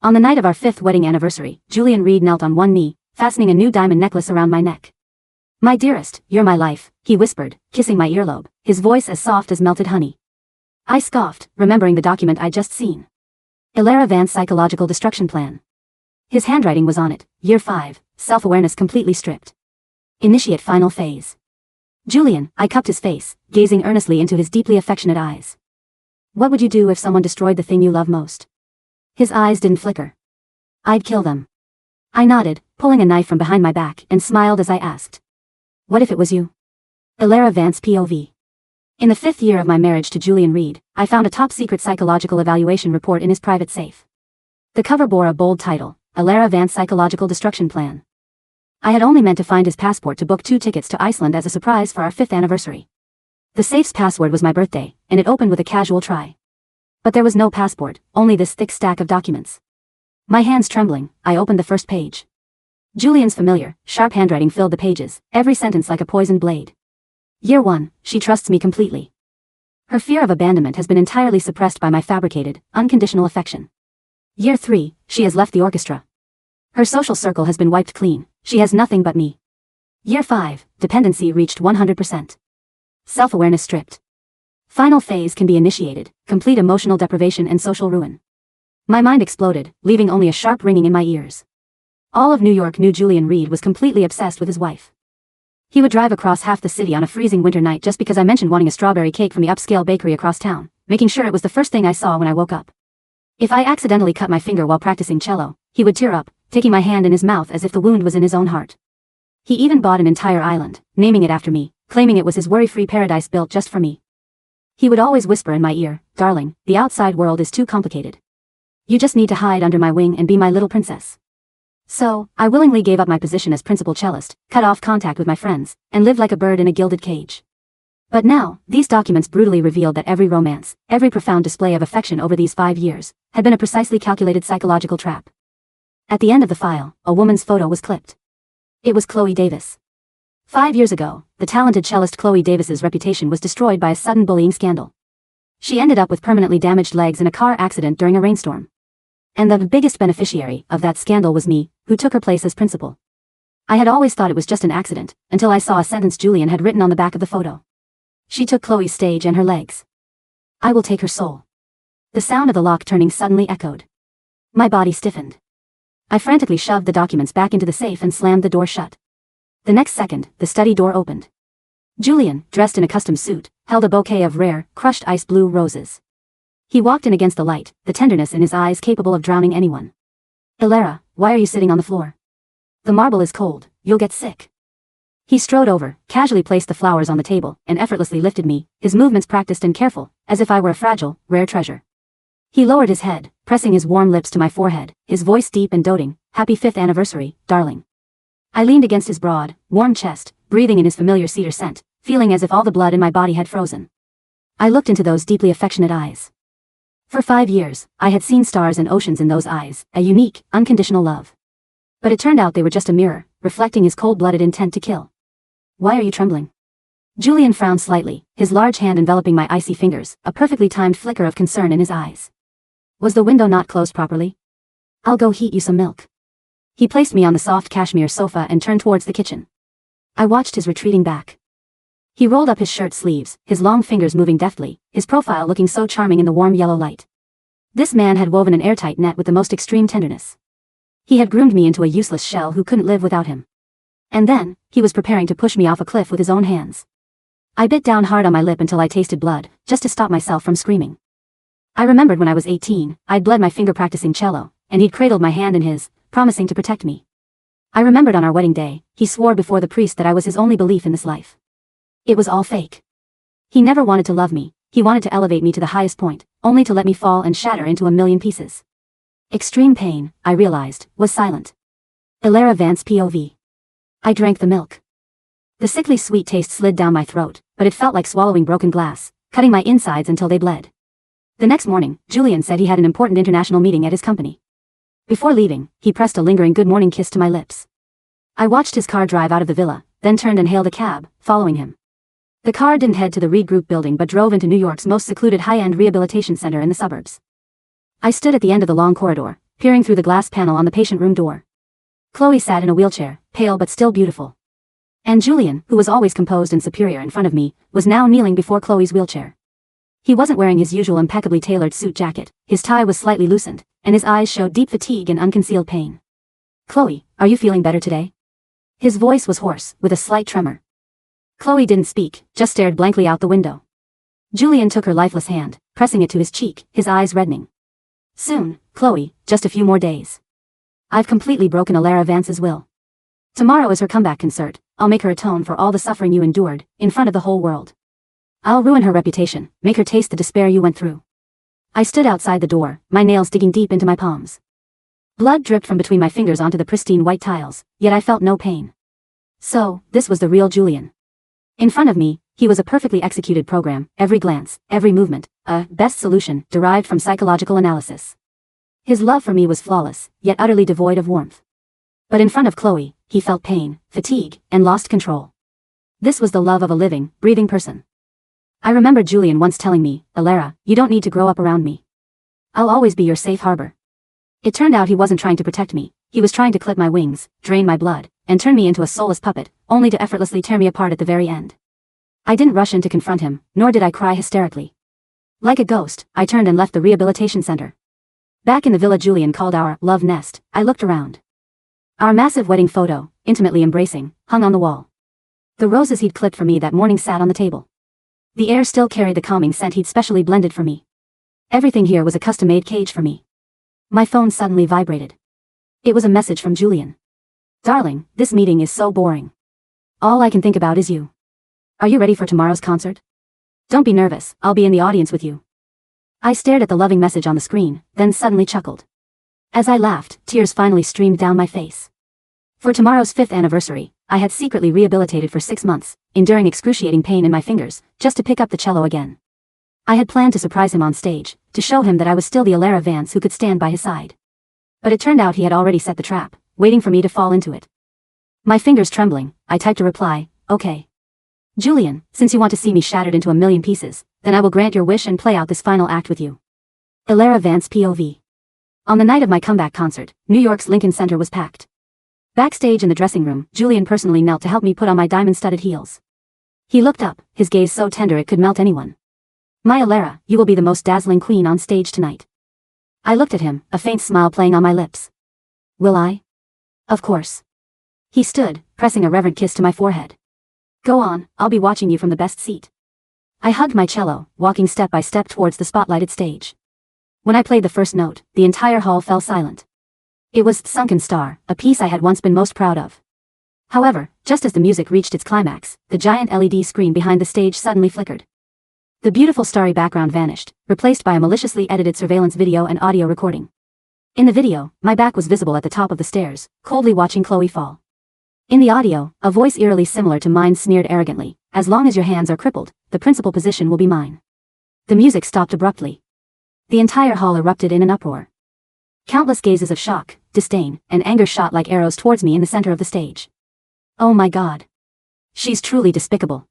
On the night of our 5th wedding anniversary, Julian Reed knelt on one knee, fastening a new diamond necklace around my neck. "My dearest, you're my life," he whispered, kissing my earlobe, his voice as soft as melted honey. I scoffed, remembering the document I'd just seen. Elara Vance Psychological Destruction Plan. His handwriting was on it, Year 5, self-awareness completely stripped. Initiate final phase. Julian, I cupped his face, gazing earnestly into his deeply affectionate eyes. "What would you do if someone destroyed the thing you love most?" His eyes didn't flicker. "I'd kill them." I nodded, pulling a knife from behind my back, and smiled as I asked. "What if it was you?" Elara Vance POV. In the 5th year of my marriage to Julian Reed, I found a top-secret psychological evaluation report in his private safe. The cover bore a bold title, Elara Vance Psychological Destruction Plan. I had only meant to find his passport to book 2 tickets to Iceland as a surprise for our 5th anniversary. The safe's password was my birthday, and it opened with a casual try. But there was no passport, only this thick stack of documents. My hands trembling, I opened the first page. Julian's familiar, sharp handwriting filled the pages, every sentence like a poisoned blade. Year 1, she trusts me completely. Her fear of abandonment has been entirely suppressed by my fabricated, unconditional affection. Year 3, she has left the orchestra. Her social circle has been wiped clean, she has nothing but me. Year 5, dependency reached 100%. Self-awareness stripped. Final phase can be initiated, complete emotional deprivation and social ruin. My mind exploded, leaving only a sharp ringing in my ears. All of New York knew Julian Reed was completely obsessed with his wife. He would drive across half the city on a freezing winter night just because I mentioned wanting a strawberry cake from the upscale bakery across town, making sure it was the first thing I saw when I woke up. If I accidentally cut my finger while practicing cello, he would tear up, taking my hand in his mouth as if the wound was in his own heart. He even bought an entire island, naming it after me, claiming it was his worry-free paradise built just for me. He would always whisper in my ear, "Darling, the outside world is too complicated. You just need to hide under my wing and be my little princess." So, I willingly gave up my position as principal cellist, cut off contact with my friends, and lived like a bird in a gilded cage. But now, these documents brutally revealed that every romance, every profound display of affection over these 5 years, had been a precisely calculated psychological trap. At the end of the file, a woman's photo was clipped. It was Chloe Davis. 5 years ago, the talented cellist Chloe Davis's reputation was destroyed by a sudden bullying scandal. She ended up with permanently damaged legs in a car accident during a rainstorm. And the biggest beneficiary of that scandal was me, who took her place as principal. I had always thought it was just an accident, until I saw a sentence Julian had written on the back of the photo. "She took Chloe's stage and her legs. I will take her soul." The sound of the lock turning suddenly echoed. My body stiffened. I frantically shoved the documents back into the safe and slammed the door shut. The next second, the study door opened. Julian, dressed in a custom suit, held a bouquet of rare, crushed ice blue roses. He walked in against the light, the tenderness in his eyes capable of drowning anyone. "Elara, why are you sitting on the floor? The marble is cold, you'll get sick." He strode over, casually placed the flowers on the table, and effortlessly lifted me, his movements practiced and careful, as if I were a fragile, rare treasure. He lowered his head, pressing his warm lips to my forehead, his voice deep and doting, "Happy 5th anniversary, darling." I leaned against his broad, warm chest, breathing in his familiar cedar scent, feeling as if all the blood in my body had frozen. I looked into those deeply affectionate eyes. For 5 years, I had seen stars and oceans in those eyes, a unique, unconditional love. But it turned out they were just a mirror, reflecting his cold-blooded intent to kill. "Why are you trembling?" Julian frowned slightly, his large hand enveloping my icy fingers, a perfectly timed flicker of concern in his eyes. "Was the window not closed properly? I'll go heat you some milk." He placed me on the soft cashmere sofa and turned towards the kitchen. I watched his retreating back. He rolled up his shirt sleeves, his long fingers moving deftly, his profile looking so charming in the warm yellow light. This man had woven an airtight net with the most extreme tenderness. He had groomed me into a useless shell who couldn't live without him. And then, he was preparing to push me off a cliff with his own hands. I bit down hard on my lip until I tasted blood, just to stop myself from screaming. I remembered when I was 18, I'd bled my finger practicing cello, and he'd cradled my hand in his, promising to protect me. I remembered on our wedding day, he swore before the priest that I was his only belief in this life. It was all fake. He never wanted to love me, he wanted to elevate me to the highest point, only to let me fall and shatter into a million pieces. Extreme pain, I realized, was silent. Elara Vance POV. I drank the milk. The sickly sweet taste slid down my throat, but it felt like swallowing broken glass, cutting my insides until they bled. The next morning, Julian said he had an important international meeting at his company. Before leaving, he pressed a lingering good morning kiss to my lips. I watched his car drive out of the villa, then turned and hailed a cab, following him. The car didn't head to the Reed Group building but drove into New York's most secluded high-end rehabilitation center in the suburbs. I stood at the end of the long corridor, peering through the glass panel on the patient room door. Chloe sat in a wheelchair, pale but still beautiful. And Julian, who was always composed and superior in front of me, was now kneeling before Chloe's wheelchair. He wasn't wearing his usual impeccably tailored suit jacket, his tie was slightly loosened, and his eyes showed deep fatigue and unconcealed pain. "Chloe, are you feeling better today?" His voice was hoarse, with a slight tremor. Chloe didn't speak, just stared blankly out the window. Julian took her lifeless hand, pressing it to his cheek, his eyes reddening. "Soon, Chloe, just a few more days. I've completely broken Elara Vance's will. Tomorrow is her comeback concert. I'll make her atone for all the suffering you endured, in front of the whole world. I'll ruin her reputation, make her taste the despair you went through." I stood outside the door, my nails digging deep into my palms. Blood dripped from between my fingers onto the pristine white tiles, yet I felt no pain. So, this was the real Julian. In front of me, he was a perfectly executed program, every glance, every movement, a best solution derived from psychological analysis. His love for me was flawless, yet utterly devoid of warmth. But in front of Chloe, he felt pain, fatigue, and lost control. This was the love of a living, breathing person. I remember Julian once telling me, "Elara, you don't need to grow up around me. I'll always be your safe harbor." It turned out he wasn't trying to protect me, he was trying to clip my wings, drain my blood, and turn me into a soulless puppet, only to effortlessly tear me apart at the very end. I didn't rush in to confront him, nor did I cry hysterically. Like a ghost, I turned and left the rehabilitation center. Back in the villa Julian called our love nest, I looked around. Our massive wedding photo, intimately embracing, hung on the wall. The roses he'd clipped for me that morning sat on the table. The air still carried the calming scent he'd specially blended for me. Everything here was a custom-made cage for me. My phone suddenly vibrated. It was a message from Julian. "Darling, this meeting is so boring. All I can think about is you. Are you ready for tomorrow's concert? Don't be nervous, I'll be in the audience with you." I stared at the loving message on the screen, then suddenly chuckled. As I laughed, tears finally streamed down my face. For tomorrow's 5th anniversary, I had secretly rehabilitated for 6 months, enduring excruciating pain in my fingers, just to pick up the cello again. I had planned to surprise him on stage, to show him that I was still the Elara Vance who could stand by his side. But it turned out he had already set the trap, waiting for me to fall into it. My fingers trembling, I typed a reply, "Okay. Julian, since you want to see me shattered into a million pieces, then I will grant your wish and play out this final act with you. Elara Vance POV." On the night of my comeback concert, New York's Lincoln Center was packed. Backstage in the dressing room, Julian personally knelt to help me put on my diamond-studded heels. He looked up, his gaze so tender it could melt anyone. "My Elara, you will be the most dazzling queen on stage tonight." I looked at him, a faint smile playing on my lips. "Will I?" "Of course." He stood, pressing a reverent kiss to my forehead. "Go on, I'll be watching you from the best seat." I hugged my cello, walking step by step towards the spotlighted stage. When I played the first note, the entire hall fell silent. It was "Sunken Star," a piece I had once been most proud of. However, just as the music reached its climax, the giant LED screen behind the stage suddenly flickered. The beautiful starry background vanished, replaced by a maliciously edited surveillance video and audio recording. In the video, my back was visible at the top of the stairs, coldly watching Chloe fall. In the audio, a voice eerily similar to mine sneered arrogantly, "As long as your hands are crippled, the principal position will be mine." The music stopped abruptly. The entire hall erupted in an uproar. Countless gazes of shock, disdain, and anger shot like arrows towards me in the center of the stage. Oh my God. She's truly despicable.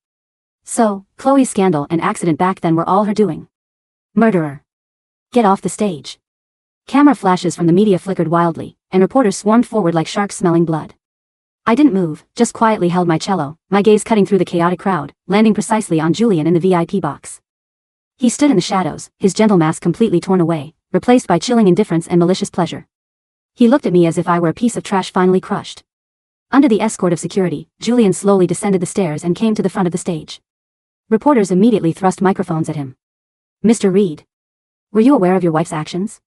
So, Chloe's scandal and accident back then were all her doing. Murderer. Get off the stage. Camera flashes from the media flickered wildly, and reporters swarmed forward like sharks smelling blood. I didn't move, just quietly held my cello, my gaze cutting through the chaotic crowd, landing precisely on Julian in the VIP box. He stood in the shadows, his gentle mask completely torn away, replaced by chilling indifference and malicious pleasure. He looked at me as if I were a piece of trash finally crushed. Under the escort of security, Julian slowly descended the stairs and came to the front of the stage. Reporters immediately thrust microphones at him. "Mr. Reed. Were you aware of your wife's actions?"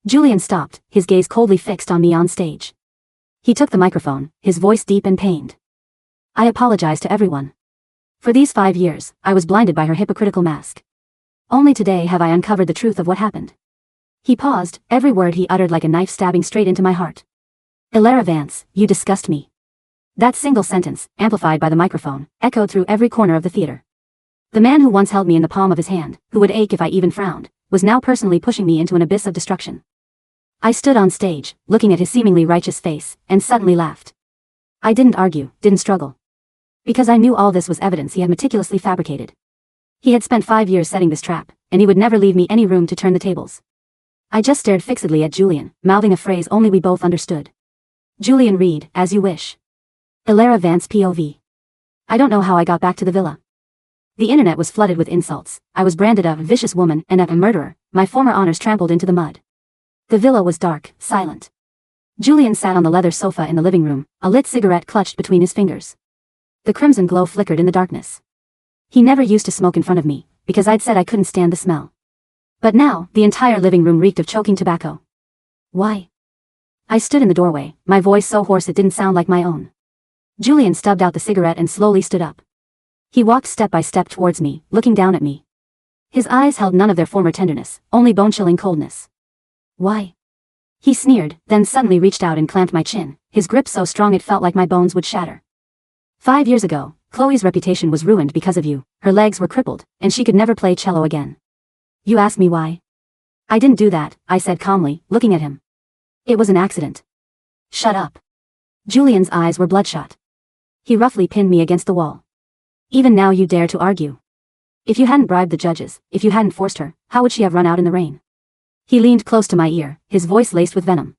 Julian stopped, his gaze coldly fixed on me on stage. He took the microphone, his voice deep and pained. "I apologize to everyone. For these 5 years, I was blinded by her hypocritical mask. Only today have I uncovered the truth of what happened." He paused, every word he uttered like a knife stabbing straight into my heart. "Elara Vance, you disgust me." That single sentence, amplified by the microphone, echoed through every corner of the theater. The man who once held me in the palm of his hand, who would ache if I even frowned, was now personally pushing me into an abyss of destruction. I stood on stage, looking at his seemingly righteous face, and suddenly laughed. I didn't argue, didn't struggle. Because I knew all this was evidence he had meticulously fabricated. He had spent 5 years setting this trap, and he would never leave me any room to turn the tables. I just stared fixedly at Julian, mouthing a phrase only we both understood. Julian Reed, as you wish. Elara Vance POV. I don't know how I got back to the villa. The internet was flooded with insults. I was branded a vicious woman and a murderer, my former honors trampled into the mud. The villa was dark, silent. Julian sat on the leather sofa in the living room, a lit cigarette clutched between his fingers. The crimson glow flickered in the darkness. He never used to smoke in front of me, because I'd said I couldn't stand the smell. But now, the entire living room reeked of choking tobacco. Why? I stood in the doorway, my voice so hoarse it didn't sound like my own. Julian stubbed out the cigarette and slowly stood up. He walked step by step towards me, looking down at me. His eyes held none of their former tenderness, only bone-chilling coldness. Why? He sneered, then suddenly reached out and clamped my chin, his grip so strong it felt like my bones would shatter. 5 years ago, Chloe's reputation was ruined because of you, her legs were crippled, and she could never play cello again. You ask me why? I didn't do that, I said calmly, looking at him. It was an accident. Shut up. Julian's eyes were bloodshot. He roughly pinned me against the wall. Even now you dare to argue. If you hadn't bribed the judges, if you hadn't forced her, how would she have run out in the rain? He leaned close to my ear, his voice laced with venom.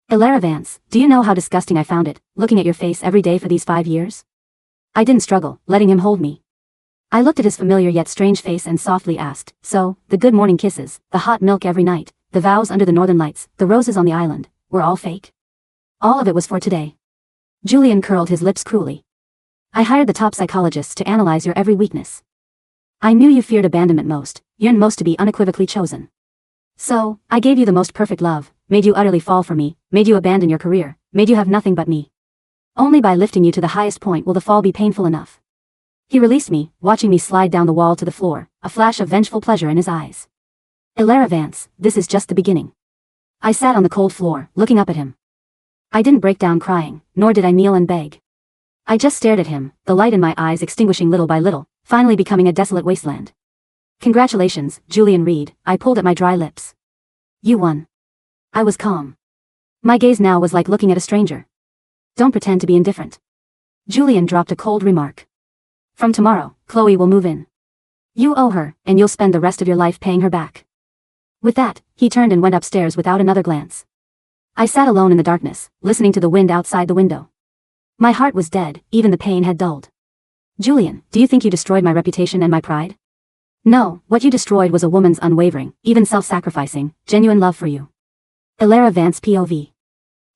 Elara Vance, do you know how disgusting I found it, looking at your face every day for these 5 years? I didn't struggle, letting him hold me. I looked at his familiar yet strange face and softly asked, so, the good morning kisses, the hot milk every night, the vows under the northern lights, the roses on the island, were all fake? All of it was for today. Julian curled his lips cruelly. I hired the top psychologists to analyze your every weakness. I knew you feared abandonment most, yearned most to be unequivocally chosen. So, I gave you the most perfect love, made you utterly fall for me, made you abandon your career, made you have nothing but me. Only by lifting you to the highest point will the fall be painful enough. He released me, watching me slide down the wall to the floor, a flash of vengeful pleasure in his eyes. Elara Vance, this is just the beginning. I sat on the cold floor, looking up at him. I didn't break down crying, nor did I kneel and beg. I just stared at him, the light in my eyes extinguishing little by little, finally becoming a desolate wasteland. Congratulations, Julian Reed, I pulled at my dry lips. You won. I was calm. My gaze now was like looking at a stranger. Don't pretend to be indifferent. Julian dropped a cold remark. From tomorrow, Chloe will move in. You owe her, and you'll spend the rest of your life paying her back. With that, he turned and went upstairs without another glance. I sat alone in the darkness, listening to the wind outside the window. My heart was dead, even the pain had dulled. Julian, do you think you destroyed my reputation and my pride? No, what you destroyed was a woman's unwavering, even self-sacrificing, genuine love for you. Elara Vance POV.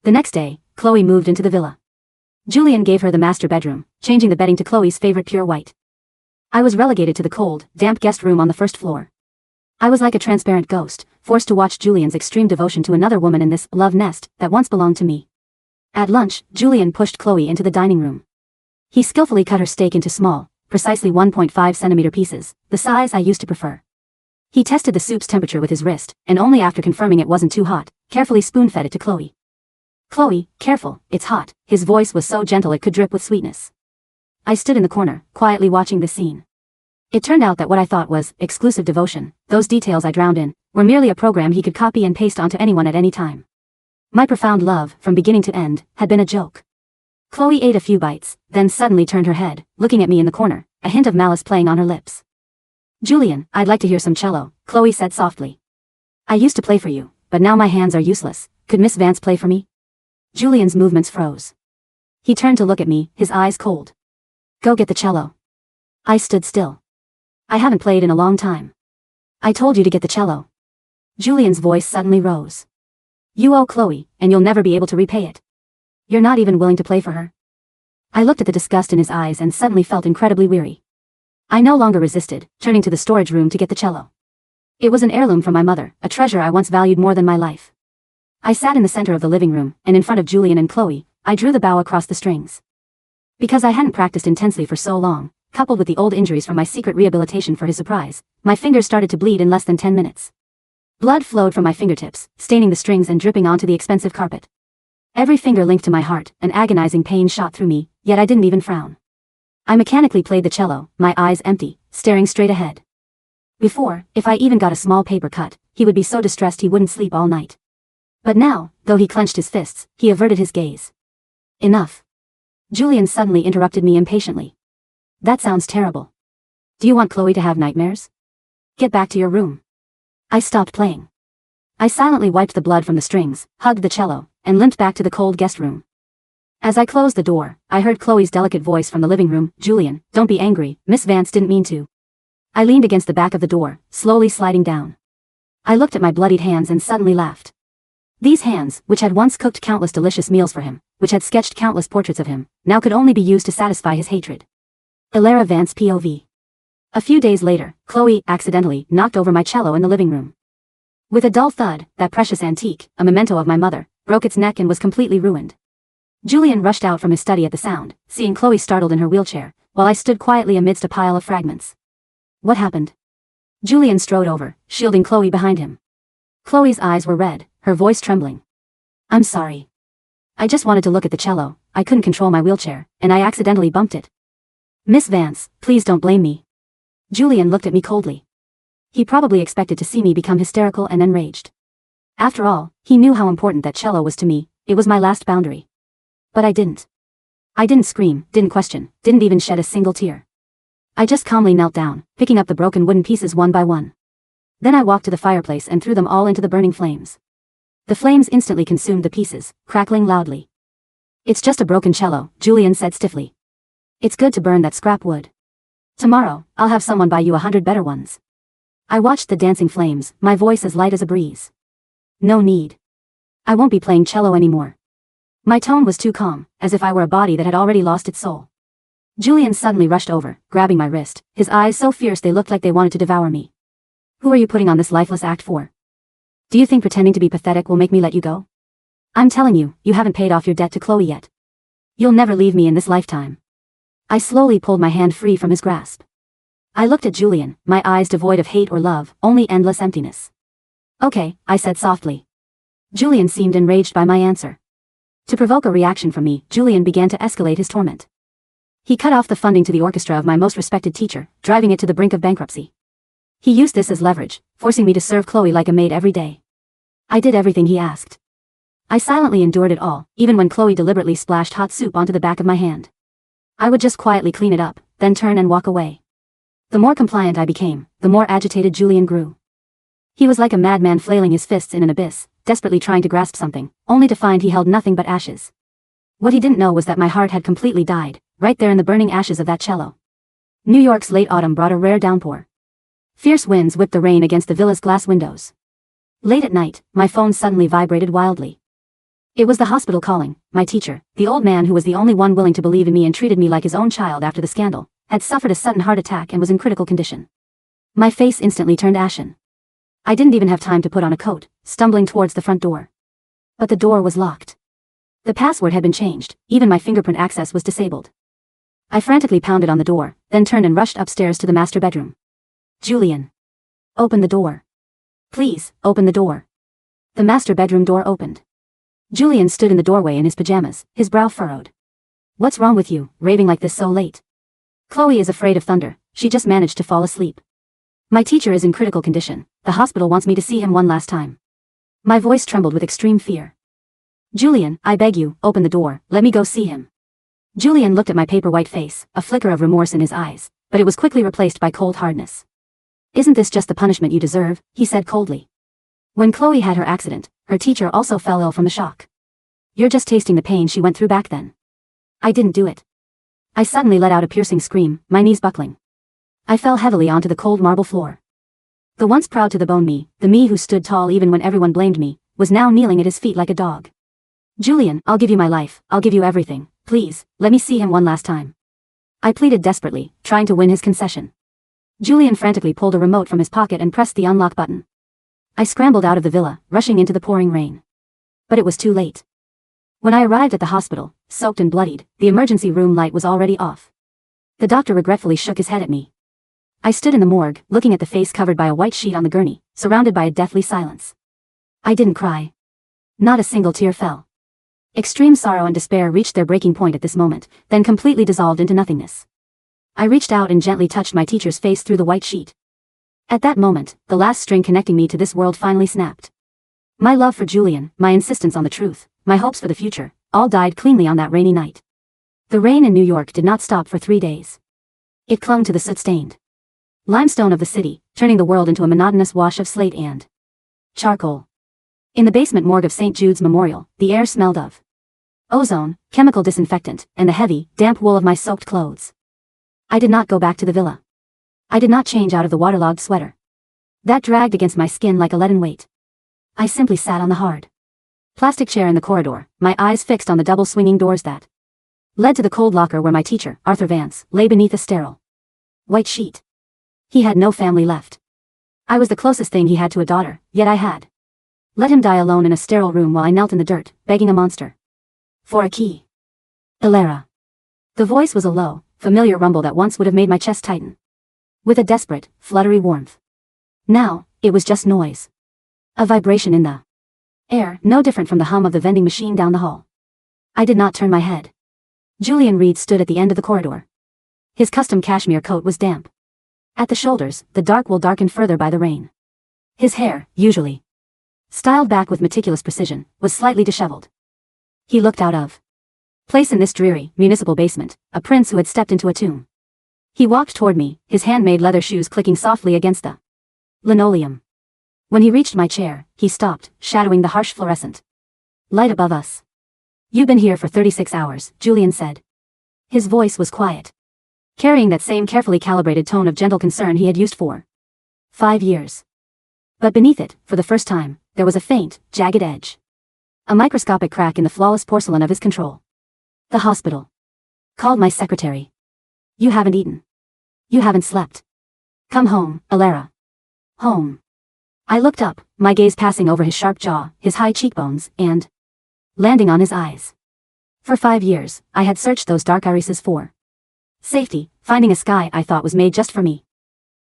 The next day, Chloe moved into the villa. Julian gave her the master bedroom, changing the bedding to Chloe's favorite pure white. I was relegated to the cold, damp guest room on the first floor. I was like a transparent ghost, forced to watch Julian's extreme devotion to another woman in this love nest that once belonged to me. At lunch, Julian pushed Chloe into the dining room. He skillfully cut her steak into small, precisely 1.5 centimeter pieces, the size I used to prefer. He tested the soup's temperature with his wrist, and only after confirming it wasn't too hot, carefully spoon-fed it to Chloe. Chloe, careful, it's hot. His voice was so gentle it could drip with sweetness. I stood in the corner, quietly watching the scene. It turned out that what I thought was exclusive devotion, those details I drowned in, were merely a program he could copy and paste onto anyone at any time. My profound love, from beginning to end, had been a joke. Chloe ate a few bites, then suddenly turned her head, looking at me in the corner, a hint of malice playing on her lips. Julian, I'd like to hear some cello, Chloe said softly. I used to play for you, but now my hands are useless. Could Miss Vance play for me? Julian's movements froze. He turned to look at me, his eyes cold. Go get the cello. I stood still. I haven't played in a long time. I told you to get the cello. Julian's voice suddenly rose. You owe Chloe, and you'll never be able to repay it. You're not even willing to play for her. I looked at the disgust in his eyes and suddenly felt incredibly weary. I no longer resisted, turning to the storage room to get the cello. It was an heirloom from my mother, a treasure I once valued more than my life. I sat in the center of the living room, and in front of Julian and Chloe, I drew the bow across the strings. Because I hadn't practiced intensely for so long, coupled with the old injuries from my secret rehabilitation for his surprise, my fingers started to bleed in less than 10 minutes. Blood flowed from my fingertips, staining the strings and dripping onto the expensive carpet. Every finger linked to my heart, an agonizing pain shot through me, yet I didn't even frown. I mechanically played the cello, my eyes empty, staring straight ahead. Before, if I even got a small paper cut, he would be so distressed he wouldn't sleep all night. But now, though he clenched his fists, he averted his gaze. Enough. Julian suddenly interrupted me impatiently. That sounds terrible. Do you want Chloe to have nightmares? Get back to your room. I stopped playing. I silently wiped the blood from the strings, hugged the cello, and limped back to the cold guest room. As I closed the door, I heard Chloe's delicate voice from the living room. "Julian, don't be angry, Miss Vance didn't mean to." I leaned against the back of the door, slowly sliding down. I looked at my bloodied hands and suddenly laughed. These hands, which had once cooked countless delicious meals for him, which had sketched countless portraits of him, now could only be used to satisfy his hatred. Elara Vance POV. A few days later, Chloe accidentally knocked over my cello in the living room. With a dull thud, that precious antique, a memento of my mother, broke its neck and was completely ruined. Julian rushed out from his study at the sound, seeing Chloe startled in her wheelchair, while I stood quietly amidst a pile of fragments. "What happened?" Julian strode over, shielding Chloe behind him. Chloe's eyes were red, her voice trembling. "I'm sorry. I just wanted to look at the cello, I couldn't control my wheelchair, and I accidentally bumped it." "Miss Vance, please don't blame me." Julian looked at me coldly. He probably expected to see me become hysterical and enraged. After all, he knew how important that cello was to me, it was my last boundary. But I didn't. I didn't scream, didn't question, didn't even shed a single tear. I just calmly knelt down, picking up the broken wooden pieces one by one. Then I walked to the fireplace and threw them all into the burning flames. The flames instantly consumed the pieces, crackling loudly. "It's just a broken cello," Julian said stiffly. "It's good to burn that scrap wood. Tomorrow, I'll have someone buy you 100 better ones." I watched the dancing flames, my voice as light as a breeze. "No need. I won't be playing cello anymore." My tone was too calm, as if I were a body that had already lost its soul. Julian suddenly rushed over, grabbing my wrist, his eyes so fierce they looked like they wanted to devour me. "Who are you putting on this lifeless act for? Do you think pretending to be pathetic will make me let you go? I'm telling you, you haven't paid off your debt to Chloe yet. You'll never leave me in this lifetime." I slowly pulled my hand free from his grasp. I looked at Julian, my eyes devoid of hate or love, only endless emptiness. "Okay," I said softly. Julian seemed enraged by my answer. To provoke a reaction from me, Julian began to escalate his torment. He cut off the funding to the orchestra of my most respected teacher, driving it to the brink of bankruptcy. He used this as leverage, forcing me to serve Chloe like a maid every day. I did everything he asked. I silently endured it all, even when Chloe deliberately splashed hot soup onto the back of my hand. I would just quietly clean it up, then turn and walk away. The more compliant I became, the more agitated Julian grew. He was like a madman flailing his fists in an abyss, desperately trying to grasp something, only to find he held nothing but ashes. What he didn't know was that my heart had completely died, right there in the burning ashes of that cello. New York's late autumn brought a rare downpour. Fierce winds whipped the rain against the villa's glass windows. Late at night, my phone suddenly vibrated wildly. It was the hospital calling. My teacher, the old man who was the only one willing to believe in me and treated me like his own child after the scandal, had suffered a sudden heart attack and was in critical condition. My face instantly turned ashen. I didn't even have time to put on a coat, stumbling towards the front door. But the door was locked. The password had been changed, even my fingerprint access was disabled. I frantically pounded on the door, then turned and rushed upstairs to the master bedroom. "Julian. Open the door. Please, open the door." The master bedroom door opened. Julian stood in the doorway in his pajamas, his brow furrowed. "What's wrong with you, raving like this so late?" "Chloe is afraid of thunder, she just managed to fall asleep. My teacher is in critical condition, the hospital wants me to see him one last time." My voice trembled with extreme fear. "Julian, I beg you, open the door, let me go see him." Julian looked at my paper-white face, a flicker of remorse in his eyes, but it was quickly replaced by cold hardness. "Isn't this just the punishment you deserve?" he said coldly. "When Chloe had her accident, her teacher also fell ill from the shock. You're just tasting the pain she went through back then." I didn't do it. I suddenly let out a piercing scream, my knees buckling. I fell heavily onto the cold marble floor. The once proud to the bone me, the me who stood tall even when everyone blamed me, was now kneeling at his feet like a dog. "Julian, I'll give you my life, I'll give you everything, please, let me see him one last time." I pleaded desperately, trying to win his concession. Julian frantically pulled a remote from his pocket and pressed the unlock button. I scrambled out of the villa, rushing into the pouring rain. But it was too late. When I arrived at the hospital, soaked and bloodied, the emergency room light was already off. The doctor regretfully shook his head at me. I stood in the morgue, looking at the face covered by a white sheet on the gurney, surrounded by a deathly silence. I didn't cry. Not a single tear fell. Extreme sorrow and despair reached their breaking point at this moment, then completely dissolved into nothingness. I reached out and gently touched my teacher's face through the white sheet. At that moment, the last string connecting me to this world finally snapped. My love for Julian, my insistence on the truth, my hopes for the future, all died cleanly on that rainy night. The rain in New York did not stop for 3 days. It clung to the soot-stained limestone of the city, turning the world into a monotonous wash of slate and charcoal. In the basement morgue of St. Jude's Memorial, the air smelled of ozone, chemical disinfectant, and the heavy, damp wool of my soaked clothes. I did not go back to the villa. I did not change out of the waterlogged sweater that dragged against my skin like a leaden weight. I simply sat on the hard plastic chair in the corridor, my eyes fixed on the double swinging doors that led to the cold locker where my teacher, Arthur Vance, lay beneath a sterile white sheet. He had no family left. I was the closest thing he had to a daughter, yet I had let him die alone in a sterile room while I knelt in the dirt, begging a monster for a key. Elara. The voice was a low, familiar rumble that once would have made my chest tighten with a desperate, fluttery warmth. Now, it was just noise. A vibration in the air, no different from the hum of the vending machine down the hall. I did not turn my head. Julian Reed stood at the end of the corridor. His custom cashmere coat was damp. At the shoulders, the dark wool darkened further by the rain. His hair, usually styled back with meticulous precision, was slightly disheveled. He looked out of place in this dreary, municipal basement, a prince who had stepped into a tomb. He walked toward me, his handmade leather shoes clicking softly against the linoleum. When he reached my chair, he stopped, shadowing the harsh fluorescent light above us. "You've been here for 36 hours, Julian said. His voice was quiet, carrying that same carefully calibrated tone of gentle concern he had used for 5 years. But beneath it, for the first time, there was a faint, jagged edge. A microscopic crack in the flawless porcelain of his control. "The hospital called my secretary. You haven't eaten. You haven't slept. Come home, Elara. Home." I looked up, my gaze passing over his sharp jaw, his high cheekbones, and landing on his eyes. For 5 years, I had searched those dark irises for safety, finding a sky I thought was made just for me.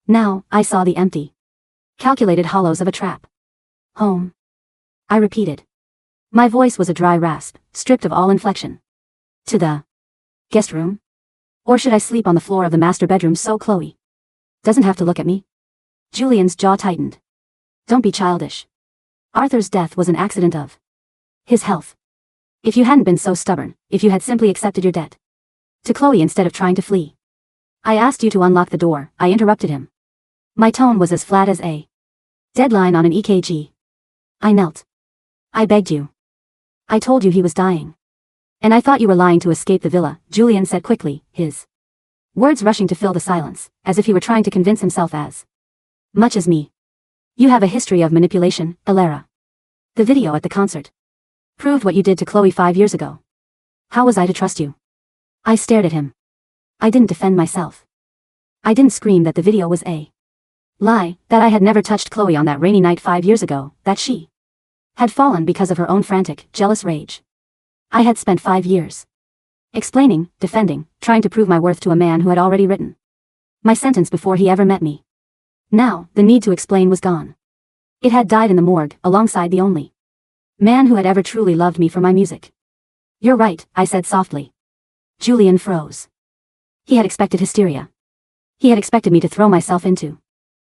Now, I saw the empty, calculated hollows of a trap. "Home," I repeated. My voice was a dry rasp, stripped of all inflection. "To the guest room? Or should I sleep on the floor of the master bedroom so Chloe doesn't have to look at me?" Julian's jaw tightened. "Don't be childish. Arthur's death was an accident of his health. If you hadn't been so stubborn, if you had simply accepted your debt to Chloe instead of trying to flee. I asked you to unlock the door," I interrupted him. My tone was as flat as a deadline on an EKG. "I knelt. I begged you. I told you he was dying. And I thought you were lying to escape the villa," Julian said quickly, his words rushing to fill the silence, as if he were trying to convince himself as much as me. "You have a history of manipulation, Elara. The video at the concert proved what you did to Chloe 5 years ago. How was I to trust you?" I stared at him. I didn't defend myself. I didn't scream that the video was a lie, that I had never touched Chloe on that rainy night 5 years ago, that she had fallen because of her own frantic, jealous rage. I had spent 5 years explaining, defending, trying to prove my worth to a man who had already written my sentence before he ever met me. Now, the need to explain was gone. It had died in the morgue, alongside the only man who had ever truly loved me for my music. "You're right," I said softly. Julian froze. He had expected hysteria. He had expected me to throw myself into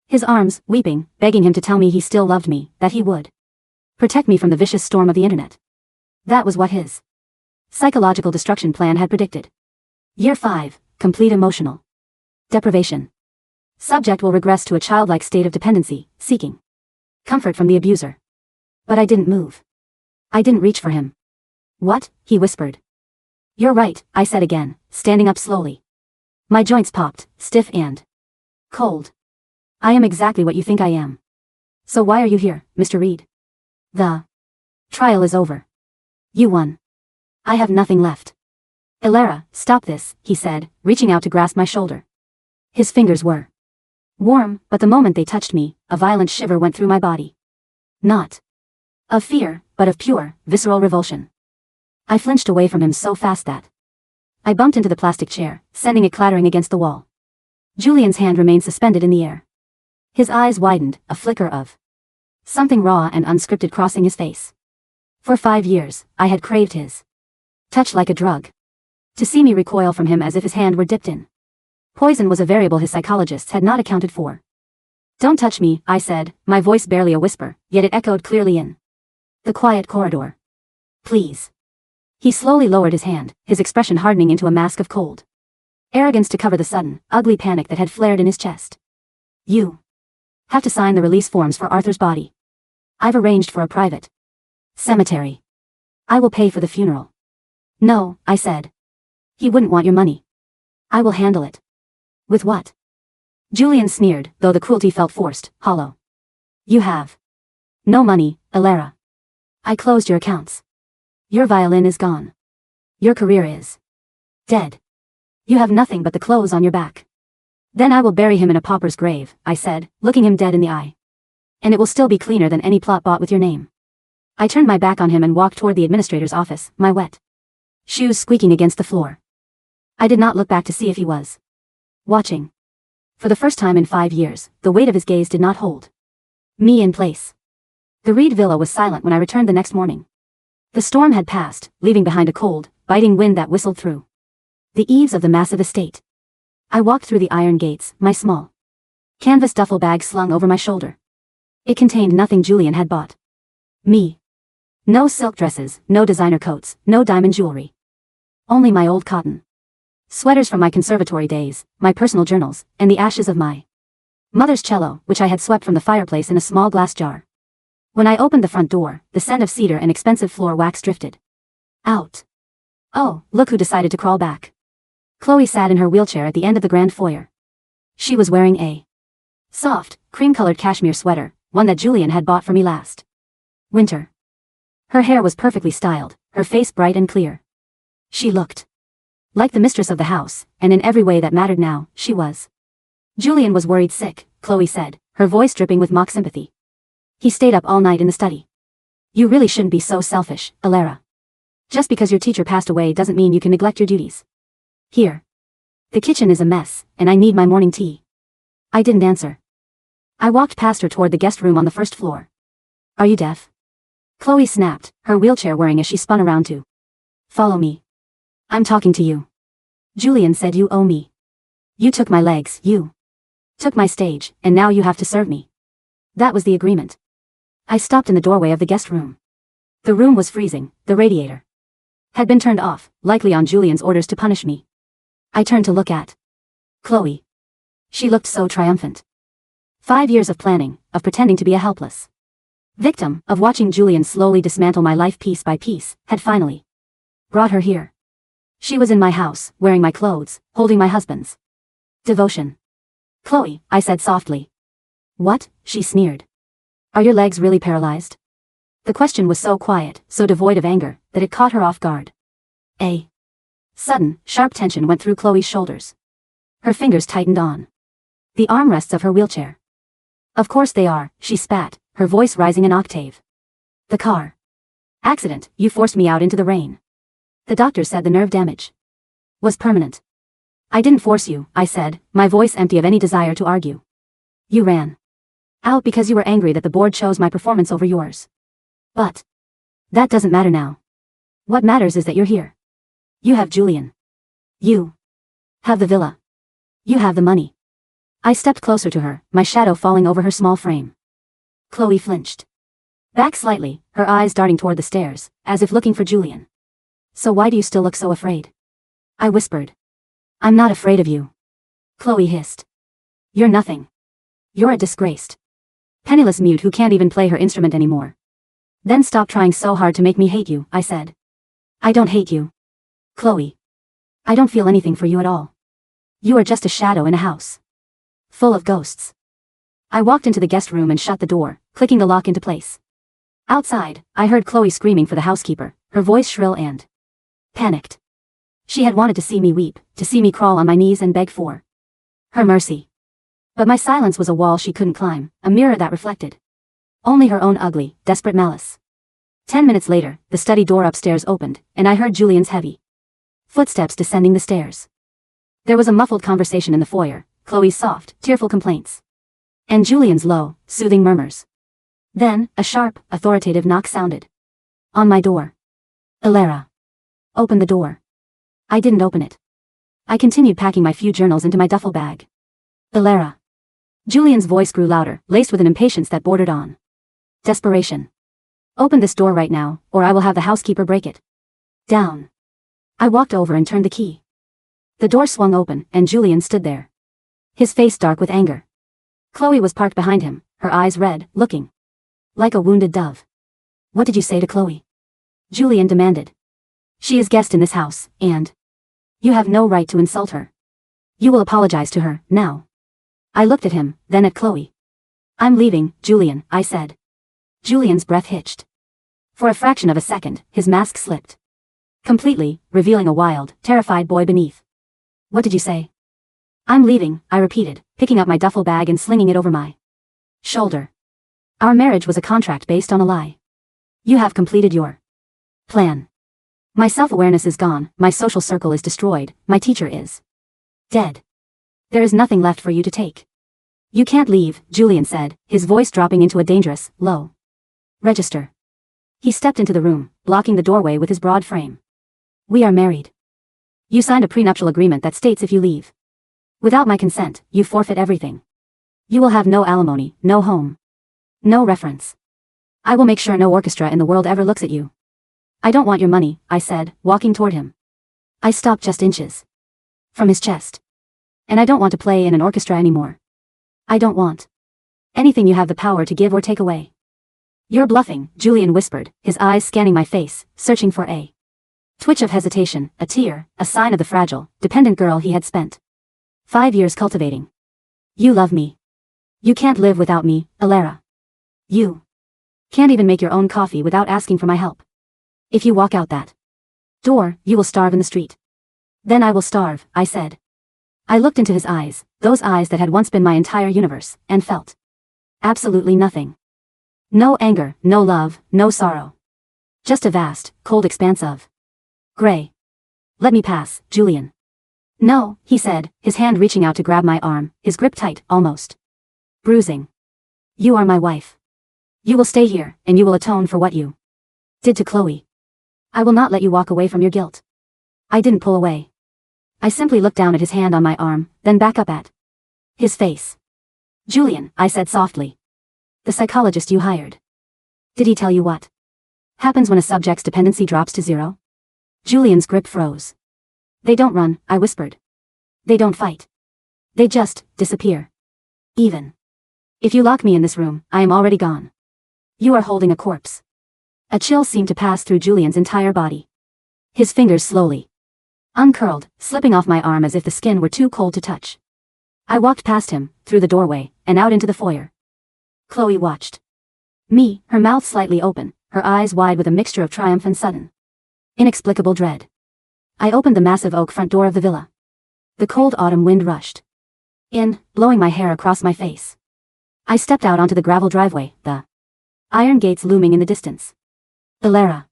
his arms, weeping, begging him to tell me he still loved me, that he would protect me from the vicious storm of the internet. That was what his psychological destruction plan had predicted. Year 5, complete emotional deprivation. Subject will regress to a childlike state of dependency, seeking comfort from the abuser. But I didn't move. I didn't reach for him. "What?" he whispered. "You're right," I said again, standing up slowly. My joints popped, stiff and cold. "I am exactly what you think I am. So why are you here, Mr. Reed? The trial is over. You won. I have nothing left." "Elara, stop this," he said, reaching out to grasp my shoulder. His fingers were warm, but the moment they touched me, a violent shiver went through my body. Not of fear, but of pure, visceral revulsion. I flinched away from him so fast that I bumped into the plastic chair, sending it clattering against the wall. Julian's hand remained suspended in the air. His eyes widened, a flicker of something raw and unscripted crossing his face. For 5 years, I had craved his touch like a drug. To see me recoil from him as if his hand were dipped in poison was a variable his psychologists had not accounted for. "Don't touch me," I said, my voice barely a whisper, yet it echoed clearly in the quiet corridor. "Please." He slowly lowered his hand, his expression hardening into a mask of cold arrogance to cover the sudden, ugly panic that had flared in his chest. "You have to sign the release forms for Arthur's body. I've arranged for a private Cemetery. I will pay for the funeral. No, I said. He wouldn't want your money. I will handle it. With what? Julian sneered, though the cruelty felt forced, hollow. You have no money, Elara. I closed your accounts. Your violin is gone. Your career is dead. You have nothing but the clothes on your back. Then I will bury him in a pauper's grave, I said, looking him dead in the eye. And it will still be cleaner than any plot bought with your name. I turned my back on him and walked toward the administrator's office, my wet shoes squeaking against the floor. I did not look back to see if he was watching. For the first time in 5 years, the weight of his gaze did not hold me in place. The Reed villa was silent when I returned the next morning. The storm had passed, leaving behind a cold, biting wind that whistled through the eaves of the massive estate. I walked through the iron gates, my small canvas duffel bag slung over my shoulder. It contained nothing Julian had bought me. No silk dresses, no designer coats, no diamond jewelry. Only my old cotton sweaters from my conservatory days, my personal journals, and the ashes of my mother's cello, which I had swept from the fireplace in a small glass jar. When I opened the front door, the scent of cedar and expensive floor wax drifted out. Oh, look who decided to crawl back. Chloe sat in her wheelchair at the end of the grand foyer. She was wearing a soft, cream-colored cashmere sweater, one that Julian had bought for me last winter. Her hair was perfectly styled, her face bright and clear. She looked like the mistress of the house, and in every way that mattered now, she was. Julian was worried sick, Chloe said, her voice dripping with mock sympathy. He stayed up all night in the study. You really shouldn't be so selfish, Elara. Just because your teacher passed away doesn't mean you can neglect your duties. Here. The kitchen is a mess, and I need my morning tea. I didn't answer. I walked past her toward the guest room on the first floor. Are you deaf? Chloe snapped, her wheelchair whirring as she spun around to follow me. I'm talking to you. Julian said you owe me. You took my legs, you took my stage, and now you have to serve me. That was the agreement. I stopped in the doorway of the guest room. The room was freezing, the radiator had been turned off, likely on Julian's orders to punish me. I turned to look at Chloe. She looked so triumphant. 5 years of planning, of pretending to be a helpless victim, of watching Julian slowly dismantle my life piece by piece, had finally brought her here. She was in my house, wearing my clothes, holding my husband's devotion. Chloe, I said softly. What? She sneered. Are your legs really paralyzed? The question was so quiet, so devoid of anger, that it caught her off guard. A sudden, sharp tension went through Chloe's shoulders. Her fingers tightened on the armrests of her wheelchair. Of course they are, she spat, her voice rising an octave. The car accident, you forced me out into the rain. The doctor said the nerve damage was permanent. I didn't force you, I said, my voice empty of any desire to argue. You ran out because you were angry that the board chose my performance over yours. But that doesn't matter now. What matters is that you're here. You have Julian. You have the villa. You have the money. I stepped closer to her, my shadow falling over her small frame. Chloe flinched back slightly, her eyes darting toward the stairs, as if looking for Julian. So why do you still look so afraid? I whispered. I'm not afraid of you. Chloe hissed. You're nothing. You're a disgraced, penniless mute who can't even play her instrument anymore. Then stop trying so hard to make me hate you, I said. I don't hate you. Chloe. I don't feel anything for you at all. You are just a shadow in a house full of ghosts. I walked into the guest room and shut the door, clicking the lock into place. Outside, I heard Chloe screaming for the housekeeper, her voice shrill and panicked. She had wanted to see me weep, to see me crawl on my knees and beg for her mercy. But my silence was a wall she couldn't climb, a mirror that reflected only her own ugly, desperate malice. 10 minutes later, the study door upstairs opened, and I heard Julian's heavy footsteps descending the stairs. There was a muffled conversation in the foyer, Chloe's soft, tearful complaints, and Julian's low, soothing murmurs. Then, a sharp, authoritative knock sounded on my door. Elara. Open the door. I didn't open it. I continued packing my few journals into my duffel bag. Elara. Julian's voice grew louder, laced with an impatience that bordered on desperation. Open this door right now, or I will have the housekeeper break it down. I walked over and turned the key. The door swung open, and Julian stood there, his face dark with anger. Chloe was parked behind him, her eyes red, looking like a wounded dove. What did you say to Chloe? Julian demanded. She is guest in this house, and you have no right to insult her. You will apologize to her, now. I looked at him, then at Chloe. I'm leaving, Julian, I said. Julian's breath hitched. For a fraction of a second, his mask slipped. Completely, revealing a wild, terrified boy beneath. What did you say? I'm leaving, I repeated, picking up my duffel bag and slinging it over my shoulder. Our marriage was a contract based on a lie. You have completed your plan. My self-awareness is gone, my social circle is destroyed, my teacher is dead. There is nothing left for you to take. You can't leave, Julian said, his voice dropping into a dangerous, low register. He stepped into the room, blocking the doorway with his broad frame. We are married. You signed a prenuptial agreement that states if you leave without my consent, you forfeit everything. You will have no alimony, no home, no reference. I will make sure no orchestra in the world ever looks at you. I don't want your money, I said, walking toward him. I stopped just inches from his chest. And I don't want to play in an orchestra anymore. I don't want anything you have the power to give or take away. You're bluffing, Julian whispered, his eyes scanning my face, searching for a twitch of hesitation, a tear, a sign of the fragile, dependent girl he had spent 5 years cultivating. You love me. You can't live without me, Elara. You can't even make your own coffee without asking for my help. If you walk out that door, you will starve in the street. Then I will starve, I said. I looked into his eyes, those eyes that had once been my entire universe, and felt absolutely nothing. No anger, no love, no sorrow. Just a vast, cold expanse of gray. Let me pass, Julian. No, he said, his hand reaching out to grab my arm, his grip tight, almost bruising. You are my wife. You will stay here, and you will atone for what you did to Chloe. I will not let you walk away from your guilt. I didn't pull away. I simply looked down at his hand on my arm, then back up at his face. Julian, I said softly. The psychologist you hired. Did he tell you what happens when a subject's dependency drops to zero? Julian's grip froze. They don't run, I whispered. They don't fight. They just disappear. Even if you lock me in this room, I am already gone. You are holding a corpse. A chill seemed to pass through Julian's entire body. His fingers slowly uncurled, slipping off my arm as if the skin were too cold to touch. I walked past him, through the doorway, and out into the foyer. Chloe watched me, her mouth slightly open, her eyes wide with a mixture of triumph and sudden, inexplicable dread. I opened the massive oak front door of the villa. The cold autumn wind rushed in, blowing my hair across my face. I stepped out onto the gravel driveway, the iron gates looming in the distance. Elara.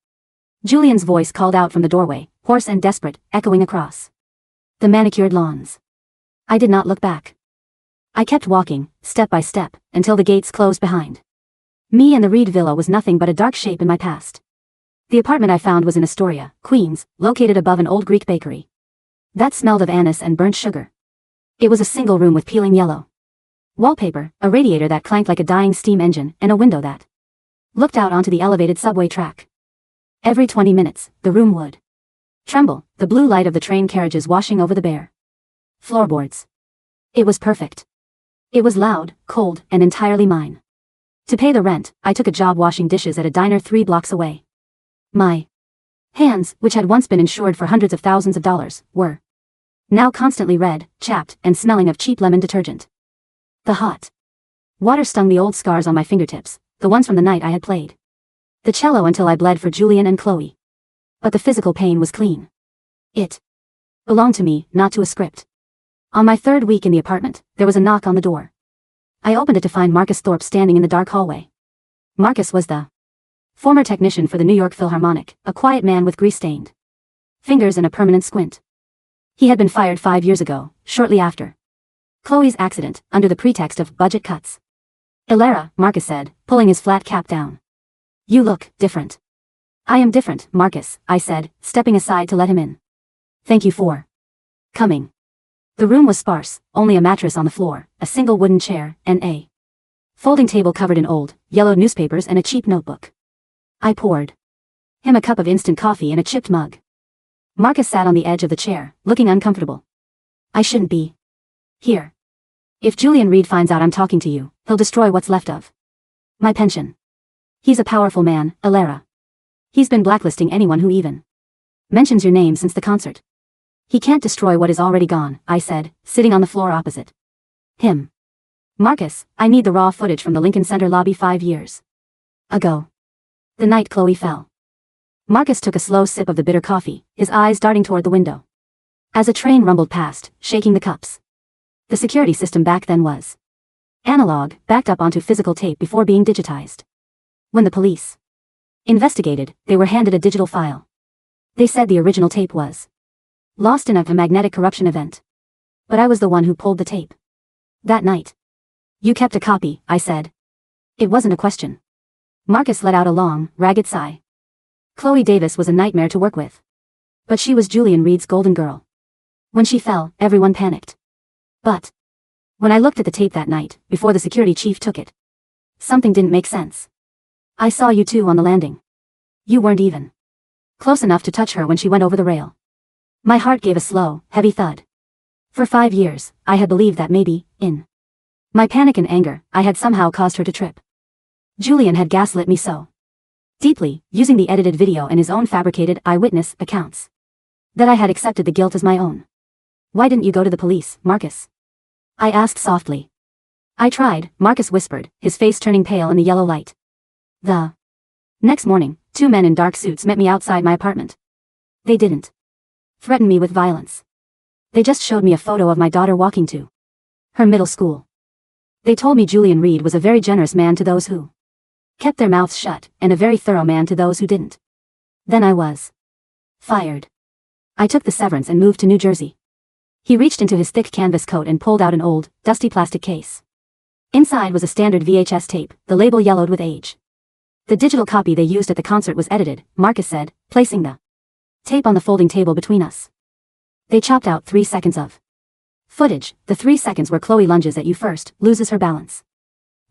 Julian's voice called out from the doorway, hoarse and desperate, echoing across the manicured lawns. I did not look back. I kept walking, step by step, until the gates closed behind me, and the Reed villa was nothing but a dark shape in my past. The apartment I found was in Astoria, Queens, located above an old Greek bakery that smelled of anise and burnt sugar. It was a single room with peeling yellow wallpaper, a radiator that clanked like a dying steam engine, and a window that looked out onto the elevated subway track. Every 20 minutes, the room would tremble, the blue light of the train carriages washing over the bare floorboards. It was perfect. It was loud, cold, and entirely mine. To pay the rent, I took a job washing dishes at a diner 3 blocks away. My hands, which had once been insured for hundreds of thousands of dollars, were now constantly red, chapped, and smelling of cheap lemon detergent. The hot water stung the old scars on my fingertips, the ones from the night I had played the cello until I bled for Julian and Chloe. But the physical pain was clean. It belonged to me, not to a script. On my 3rd week in the apartment, there was a knock on the door. I opened it to find Marcus Thorpe standing in the dark hallway. Marcus was the former technician for the New York Philharmonic, a quiet man with grease-stained fingers and a permanent squint. He had been fired 5 years ago, shortly after Chloe's accident, under the pretext of budget cuts. Elara, Marcus said, pulling his flat cap down. You look different. I am different, Marcus, I said, stepping aside to let him in. Thank you for coming. The room was sparse, only a mattress on the floor, a single wooden chair, and a folding table covered in old, yellowed newspapers and a cheap notebook. I poured him a cup of instant coffee in a chipped mug. Marcus sat on the edge of the chair, looking uncomfortable. I shouldn't be here. If Julian Reed finds out I'm talking to you, he'll destroy what's left of my pension. He's a powerful man, Elara. He's been blacklisting anyone who even mentions your name since the concert. He can't destroy what is already gone, I said, sitting on the floor opposite him. Marcus, I need the raw footage from the Lincoln Center lobby 5 years ago. The night Chloe fell. Marcus took a slow sip of the bitter coffee, his eyes darting toward the window. As a train rumbled past, shaking the cups. The security system back then was analog, backed up onto physical tape before being digitized. When the police investigated, they were handed a digital file. They said the original tape was lost in a magnetic corruption event. But I was the one who pulled the tape. That night. You kept a copy, I said. It wasn't a question. Marcus let out a long, ragged sigh. Chloe Davis was a nightmare to work with. But she was Julian Reed's golden girl. When she fell, everyone panicked. But when I looked at the tape that night, before the security chief took it, something didn't make sense. I saw you two on the landing. You weren't even close enough to touch her when she went over the rail. My heart gave a slow, heavy thud. For 5 years, I had believed that maybe, in my panic and anger, I had somehow caused her to trip. Julian had gaslit me so deeply, using the edited video and his own fabricated eyewitness accounts, that I had accepted the guilt as my own. Why didn't you go to the police, Marcus? I asked softly. I tried, Marcus whispered, his face turning pale in the yellow light. The next morning, 2 men in dark suits met me outside my apartment. They didn't threaten me with violence. They just showed me a photo of my daughter walking to her middle school. They told me Julian Reed was a very generous man to those who kept their mouths shut, and a very thorough man to those who didn't. Then I was fired. I took the severance and moved to New Jersey. He reached into his thick canvas coat and pulled out an old, dusty plastic case. Inside was a standard VHS tape, the label yellowed with age. The digital copy they used at the concert was edited, Marcus said, placing the tape on the folding table between us. They chopped out 3 seconds of footage, the 3 seconds where Chloe lunges at you first, loses her balance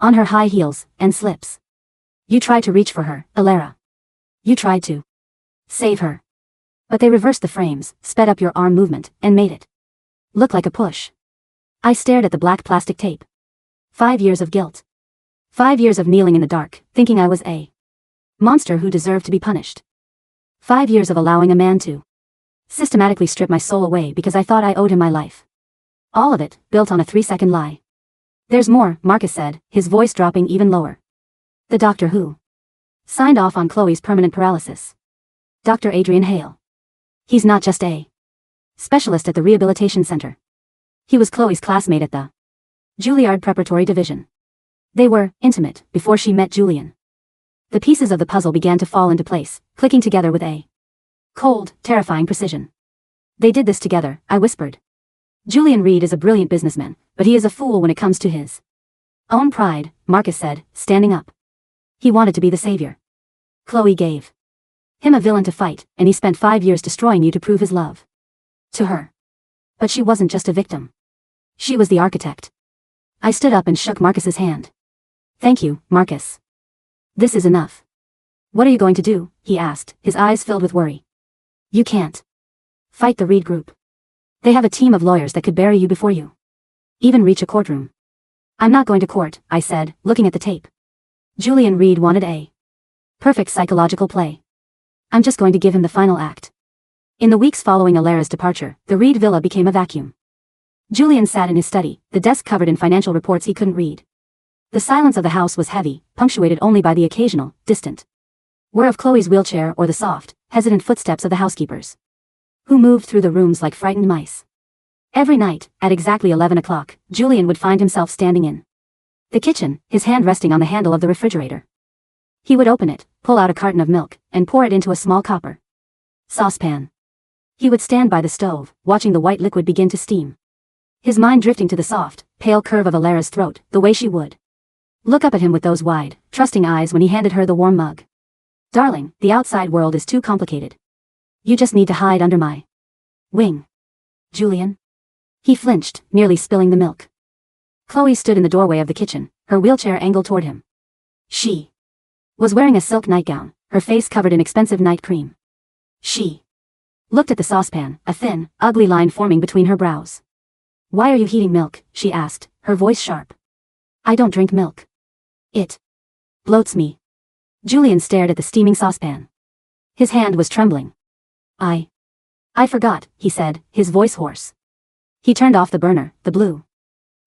on her high heels, and slips. You tried to reach for her, Elara. You tried to save her. But they reversed the frames, sped up your arm movement, and made it look like a push. I stared at the black plastic tape. 5 years of guilt. 5 years of kneeling in the dark, thinking I was a monster who deserved to be punished. 5 years of allowing a man to systematically strip my soul away because I thought I owed him my life. All of it, built on a 3-second lie. There's more, Marcus said, his voice dropping even lower. The doctor who signed off on Chloe's permanent paralysis. Dr. Adrian Hale. He's not just a specialist at the rehabilitation center. He was Chloe's classmate at the Juilliard Preparatory Division. They were intimate before she met Julian. The pieces of the puzzle began to fall into place, clicking together with a cold, terrifying precision. They did this together, I whispered. Julian Reed is a brilliant businessman, but he is a fool when it comes to his own pride, Marcus said, standing up. He wanted to be the savior. Chloe gave him a villain to fight, and he spent 5 years destroying you to prove his love to her. But she wasn't just a victim. She was the architect. I stood up and shook Marcus's hand. Thank you, Marcus. This is enough. What are you going to do? He asked, his eyes filled with worry. You can't fight the Reed group. They have a team of lawyers that could bury you before you even reach a courtroom. I'm not going to court, I said, looking at the tape. Julian Reed wanted a perfect psychological play. I'm just going to give him the final act. In the weeks following Elara's departure, the Reed villa became a vacuum. Julian sat in his study, the desk covered in financial reports he couldn't read. The silence of the house was heavy, punctuated only by the occasional, distant whir of Chloe's wheelchair or the soft, hesitant footsteps of the housekeepers, who moved through the rooms like frightened mice. Every night, at exactly 11 o'clock, Julian would find himself standing in the kitchen, his hand resting on the handle of the refrigerator. He would open it, pull out a carton of milk, and pour it into a small copper saucepan. He would stand by the stove, watching the white liquid begin to steam. His mind drifting to the soft, pale curve of Elara's throat, the way she would look up at him with those wide, trusting eyes when he handed her the warm mug. Darling, the outside world is too complicated. You just need to hide under my wing. Julian? He flinched, nearly spilling the milk. Chloe stood in the doorway of the kitchen, her wheelchair angled toward him. She was wearing a silk nightgown, her face covered in expensive night cream. She looked at the saucepan, a thin, ugly line forming between her brows. Why are you heating milk? She asked, her voice sharp. I don't drink milk. It bloats me. Julian stared at the steaming saucepan. His hand was trembling. I forgot, he said, his voice hoarse. He turned off the burner, the blue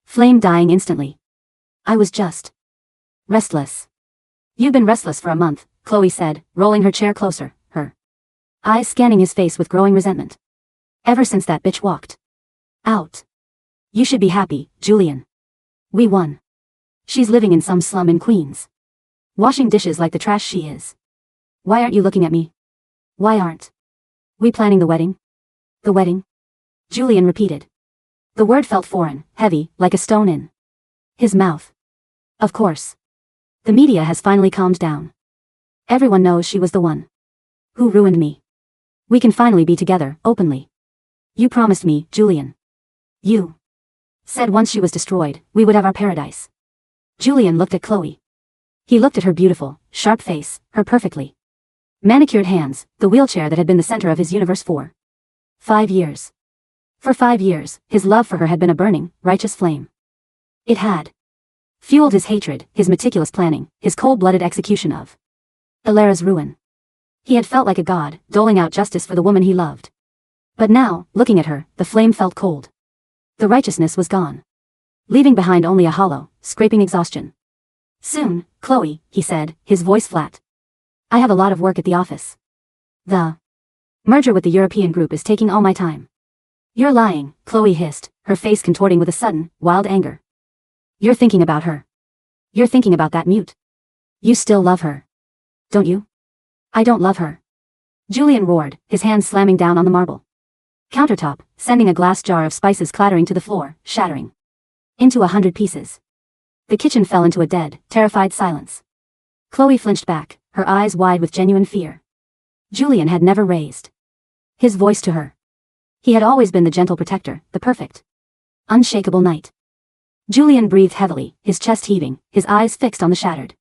flame dying instantly. I was just restless. You've been restless for a month, Chloe said, rolling her chair closer, her eyes scanning his face with growing resentment. Ever since that bitch walked out. You should be happy, Julian. We won. She's living in some slum in Queens, washing dishes like the trash she is. Why aren't you looking at me? Why aren't we planning the wedding? The wedding? Julian repeated. The word felt foreign, heavy, like a stone in his mouth. Of course. The media has finally calmed down. Everyone knows she was the one who ruined me. We can finally be together, openly. You promised me, Julian. You said once she was destroyed, we would have our paradise. Julian looked at Chloe. He looked at her beautiful, sharp face, her perfectly manicured hands, the wheelchair that had been the center of his universe for 5 years. For 5 years, his love for her had been a burning, righteous flame. It had fueled his hatred, his meticulous planning, his cold-blooded execution of Elara's ruin. He had felt like a god, doling out justice for the woman he loved. But now, looking at her, the flame felt cold. The righteousness was gone, leaving behind only a hollow, scraping exhaustion. Soon, Chloe, he said, his voice flat. I have a lot of work at the office. The merger with the European group is taking all my time. You're lying, Chloe hissed, her face contorting with a sudden, wild anger. You're thinking about her. You're thinking about that mute. You still love her. Don't you? I don't love her. Julian roared, his hands slamming down on the marble countertop, sending a glass jar of spices clattering to the floor, shattering into 100 pieces. The kitchen fell into a dead, terrified silence. Chloe flinched back, her eyes wide with genuine fear. Julian had never raised his voice to her. He had always been the gentle protector, the perfect, unshakable knight. Julian breathed heavily, his chest heaving, his eyes fixed on the shattered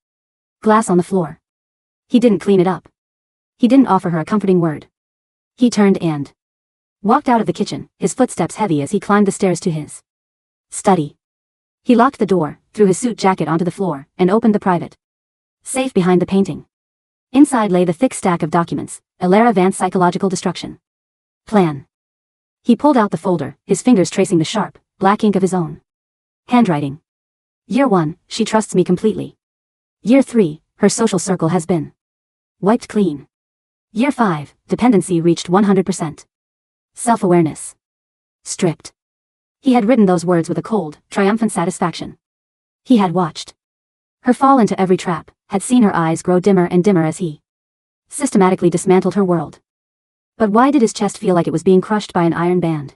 glass on the floor. He didn't clean it up. He didn't offer her a comforting word. He turned and walked out of the kitchen, his footsteps heavy as he climbed the stairs to his study. He locked the door, threw his suit jacket onto the floor, and opened the private safe behind the painting. Inside lay the thick stack of documents, Elara Vance Psychological Destruction Plan. He pulled out the folder, his fingers tracing the sharp, black ink of his own handwriting. Year 1, she trusts me completely. Year 3, her social circle has been wiped clean. Year 5, dependency reached 100%. Self-awareness stripped. He had written those words with a cold, triumphant satisfaction. He had watched her fall into every trap, had seen her eyes grow dimmer and dimmer as he systematically dismantled her world. But why did his chest feel like it was being crushed by an iron band?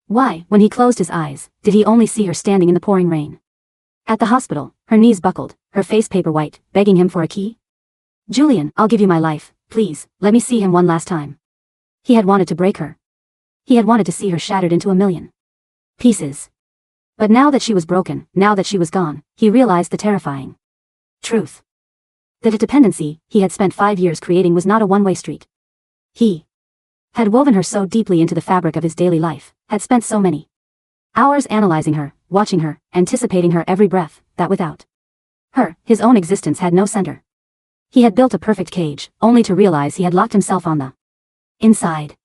Why, when he closed his eyes, did he only see her standing in the pouring rain? At the hospital, her knees buckled, her face paper white, begging him for a key? Julian, I'll give you my life, please, let me see him one last time. He had wanted to break her. He had wanted to see her shattered into a million pieces. But now that she was broken, now that she was gone, he realized the terrifying truth. That a dependency he had spent 5 years creating was not a one-way street. He had woven her so deeply into the fabric of his daily life, had spent so many hours analyzing her, watching her, anticipating her every breath, that without her, his own existence had no center. He had built a perfect cage, only to realize he had locked himself on the inside.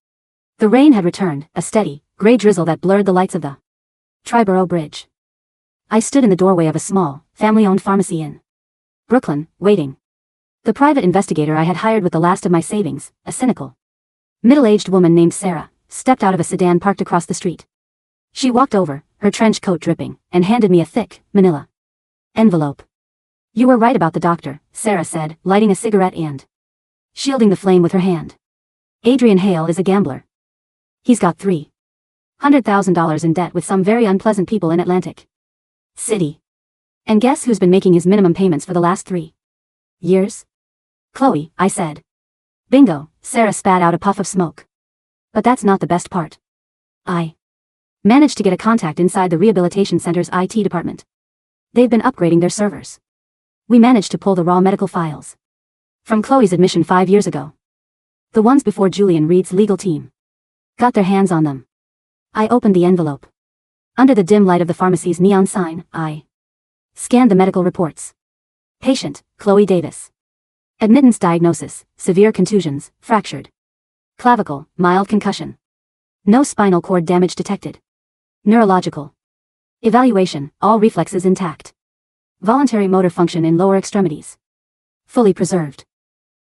The rain had returned, a steady, gray drizzle that blurred the lights of the Triborough Bridge. I stood in the doorway of a small, family-owned pharmacy in Brooklyn, waiting. The private investigator I had hired with the last of my savings, a cynical, middle-aged woman named Sarah, stepped out of a sedan parked across the street. She walked over, her trench coat dripping, and handed me a thick, manila envelope. You were right about the doctor, Sarah said, lighting a cigarette and shielding the flame with her hand. Adrian Hale is a gambler. He's got $300,000 in debt with some very unpleasant people in Atlantic City. And guess who's been making his minimum payments for the last 3 years? Chloe, I said. Bingo, Sarah spat out a puff of smoke. But that's not the best part. I managed to get a contact inside the rehabilitation center's IT department. They've been upgrading their servers. We managed to pull the raw medical files from Chloe's admission 5 years ago. The ones before Julian Reed's legal team got their hands on them. I opened the envelope. Under the dim light of the pharmacy's neon sign, I scanned the medical reports. Patient, Chloe Davis. Admittance diagnosis, severe contusions, fractured clavicle, mild concussion. No spinal cord damage detected. Neurological evaluation, all reflexes intact. Voluntary motor function in lower extremities fully preserved.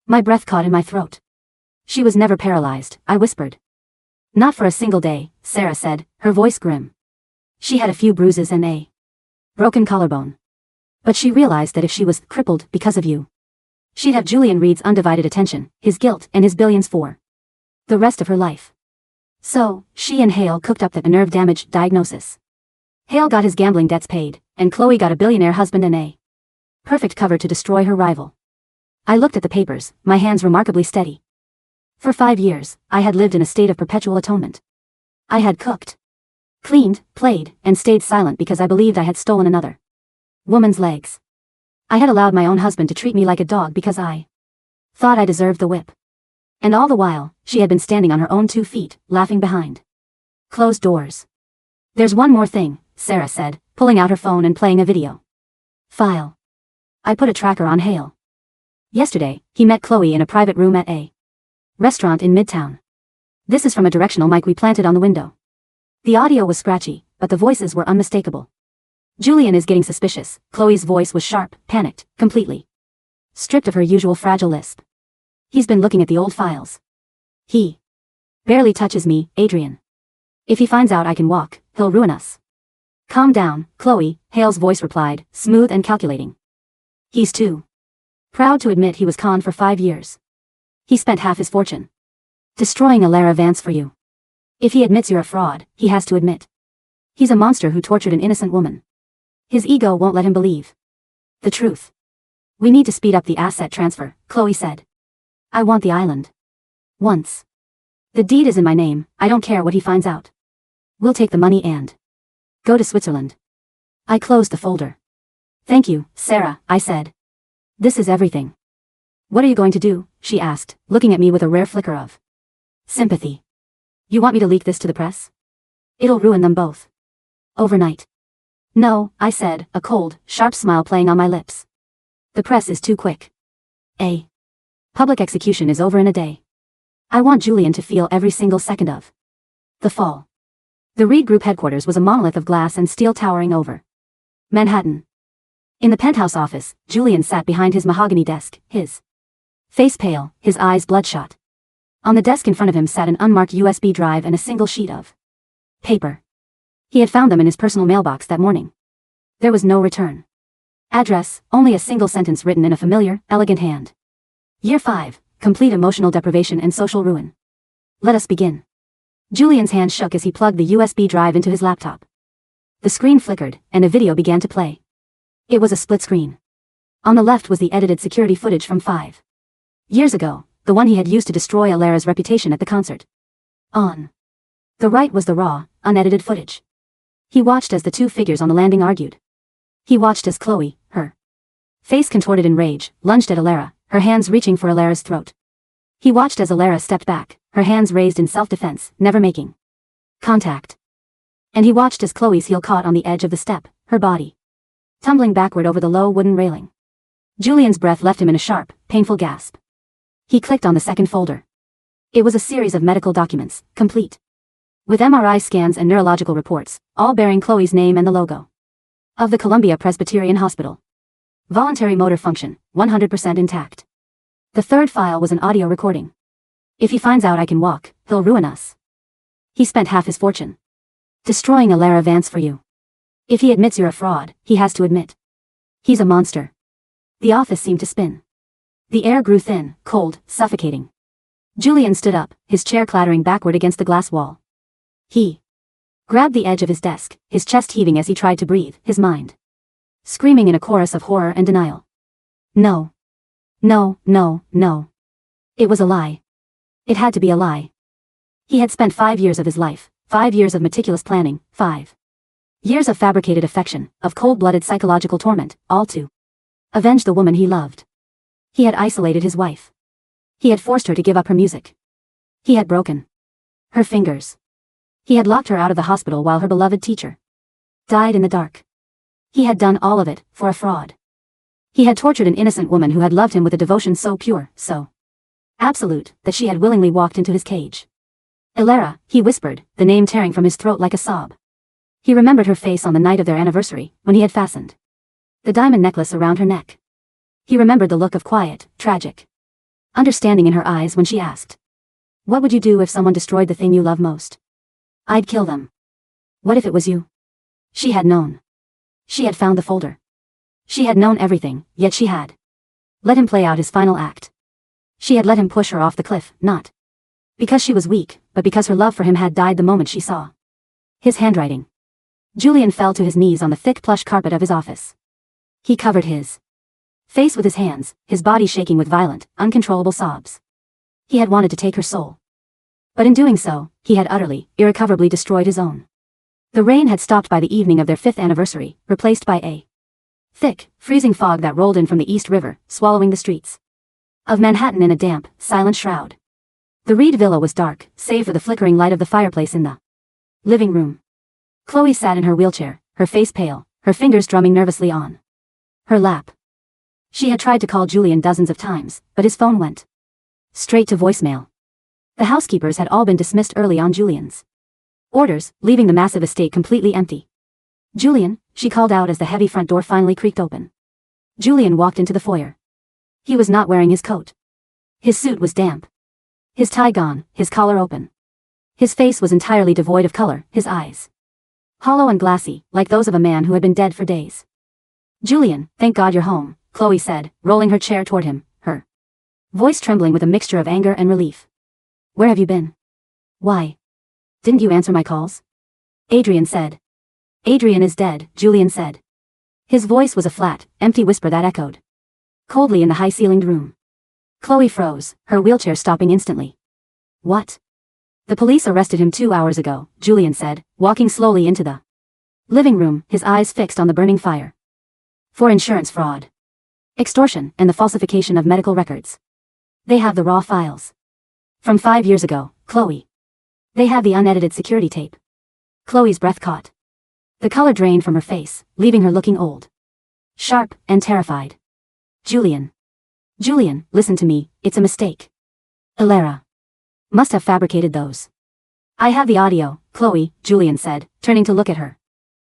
My breath caught in my throat. She was never paralyzed, I whispered. Not for a single day, Sarah said, her voice grim. She had a few bruises and a broken collarbone. But she realized that if she was crippled because of you, she'd have Julian Reed's undivided attention, his guilt, and his billions for the rest of her life. So, she and Hale cooked up the nerve damage diagnosis. Hale got his gambling debts paid, and Chloe got a billionaire husband and a perfect cover to destroy her rival. I looked at the papers, my hands remarkably steady. For 5 years, I had lived in a state of perpetual atonement. I had cooked, cleaned, played, and stayed silent because I believed I had stolen another woman's legs. I had allowed my own husband to treat me like a dog because I thought I deserved the whip. And all the while, she had been standing on her own 2 feet, laughing behind closed doors. There's one more thing, Sarah said, pulling out her phone and playing a video file. I put a tracker on Hale. Yesterday, he met Chloe in a private room at a restaurant in Midtown. This is from a directional mic we planted on the window. The audio was scratchy, but the voices were unmistakable. Julian is getting suspicious. Chloe's voice was sharp, panicked, completely stripped of her usual fragile lisp. He's been looking at the old files. He barely touches me, Adrian. If he finds out I can walk, he'll ruin us. Calm down, Chloe, Hale's voice replied, smooth and calculating. He's too proud to admit he was conned for 5 years. He spent half his fortune destroying Elara Vance for you. If he admits you're a fraud, he has to admit he's a monster who tortured an innocent woman. His ego won't let him believe the truth. We need to speed up the asset transfer, Chloe said. I want the island. Once. The deed is in my name, I don't care what he finds out. We'll take the money and go to Switzerland. I closed the folder. Thank you, Sarah, I said. This is everything. What are you going to do? She asked, looking at me with a rare flicker of sympathy. You want me to leak this to the press? It'll ruin them both. Overnight. No, I said, a cold, sharp smile playing on my lips. The press is too quick. A public execution is over in a day. I want Julian to feel every single second of the fall. The Reed Group headquarters was a monolith of glass and steel towering over Manhattan. In the penthouse office, Julian sat behind his mahogany desk, his face pale, his eyes bloodshot. On the desk in front of him sat an unmarked USB drive and a single sheet of paper. He had found them in his personal mailbox that morning. There was no return address, only a single sentence written in a familiar, elegant hand. Year 5, complete emotional deprivation and social ruin. Let us begin. Julian's hand shook as he plugged the USB drive into his laptop. The screen flickered, and a video began to play. It was a split screen. On the left was the edited security footage from 5 years ago, the one he had used to destroy Elara's reputation at the concert. On the right was the raw, unedited footage. He watched as the 2 figures on the landing argued. He watched as Chloe, her face contorted in rage, lunged at Elara, her hands reaching for Elara's throat. He watched as Elara stepped back, her hands raised in self-defense, never making contact. And he watched as Chloe's heel caught on the edge of the step, her body tumbling backward over the low wooden railing. Julian's breath left him in a sharp, painful gasp. He clicked on the second folder. It was a series of medical documents, complete with MRI scans and neurological reports, all bearing Chloe's name and the logo of the Columbia Presbyterian Hospital. Voluntary motor function, 100% intact. The third file was an audio recording. If he finds out I can walk, he'll ruin us. He spent half his fortune destroying Elara Vance for you. If he admits you're a fraud, he has to admit he's a monster. The office seemed to spin. The air grew thin, cold, suffocating. Julian stood up, his chair clattering backward against the glass wall. He grabbed the edge of his desk, his chest heaving as he tried to breathe, his mind screaming in a chorus of horror and denial. No. No, no, no. It was a lie. It had to be a lie. He had spent 5 years of his life, 5 years of meticulous planning, 5 years of fabricated affection, of cold-blooded psychological torment, all to avenge the woman he loved. He had isolated his wife. He had forced her to give up her music. He had broken her fingers. He had locked her out of the hospital while her beloved teacher died in the dark. He had done all of it, for a fraud. He had tortured an innocent woman who had loved him with a devotion so pure, so absolute, that she had willingly walked into his cage. Elara, he whispered, the name tearing from his throat like a sob. He remembered her face on the night of their anniversary, when he had fastened the diamond necklace around her neck. He remembered the look of quiet, tragic understanding in her eyes when she asked, "What would you do if someone destroyed the thing you love most?" "I'd kill them." "What if it was you?" She had known. She had found the folder. She had known everything, yet she had let him play out his final act. She had let him push her off the cliff, not because she was weak, but because her love for him had died the moment she saw his handwriting. Julian fell to his knees on the thick plush carpet of his office. He covered his face with his hands, his body shaking with violent, uncontrollable sobs. He had wanted to take her soul. But in doing so, he had utterly, irrecoverably destroyed his own. The rain had stopped by the evening of their 5th anniversary, replaced by a thick, freezing fog that rolled in from the East River, swallowing the streets of Manhattan in a damp, silent shroud. The Reed villa was dark, save for the flickering light of the fireplace in the living room. Chloe sat in her wheelchair, her face pale, her fingers drumming nervously on her lap. She had tried to call Julian dozens of times, but his phone went straight to voicemail. The housekeepers had all been dismissed early on Julian's orders, leaving the massive estate completely empty. "Julian," she called out as the heavy front door finally creaked open. Julian walked into the foyer. He was not wearing his coat. His suit was damp. His tie gone, his collar open. His face was entirely devoid of color, his eyes hollow and glassy, like those of a man who had been dead for days. "Julian, thank God you're home," Chloe said, rolling her chair toward him, her voice trembling with a mixture of anger and relief. "Where have you been? Why didn't you answer my calls?" Adrian said. "Adrian is dead," Julian said. His voice was a flat, empty whisper that echoed coldly in the high-ceilinged room. Chloe froze, her wheelchair stopping instantly. "What?" "The police arrested him 2 hours ago," Julian said, walking slowly into the living room, his eyes fixed on the burning fire. "For insurance fraud, extortion, and the falsification of medical records. They have the raw files. From 5 years ago, Chloe. They have the unedited security tape." Chloe's breath caught. The color drained from her face, leaving her looking old, sharp, and terrified. "Julian. Julian, listen to me, it's a mistake. Elara must have fabricated those." "I have the audio, Chloe," Julian said, turning to look at her.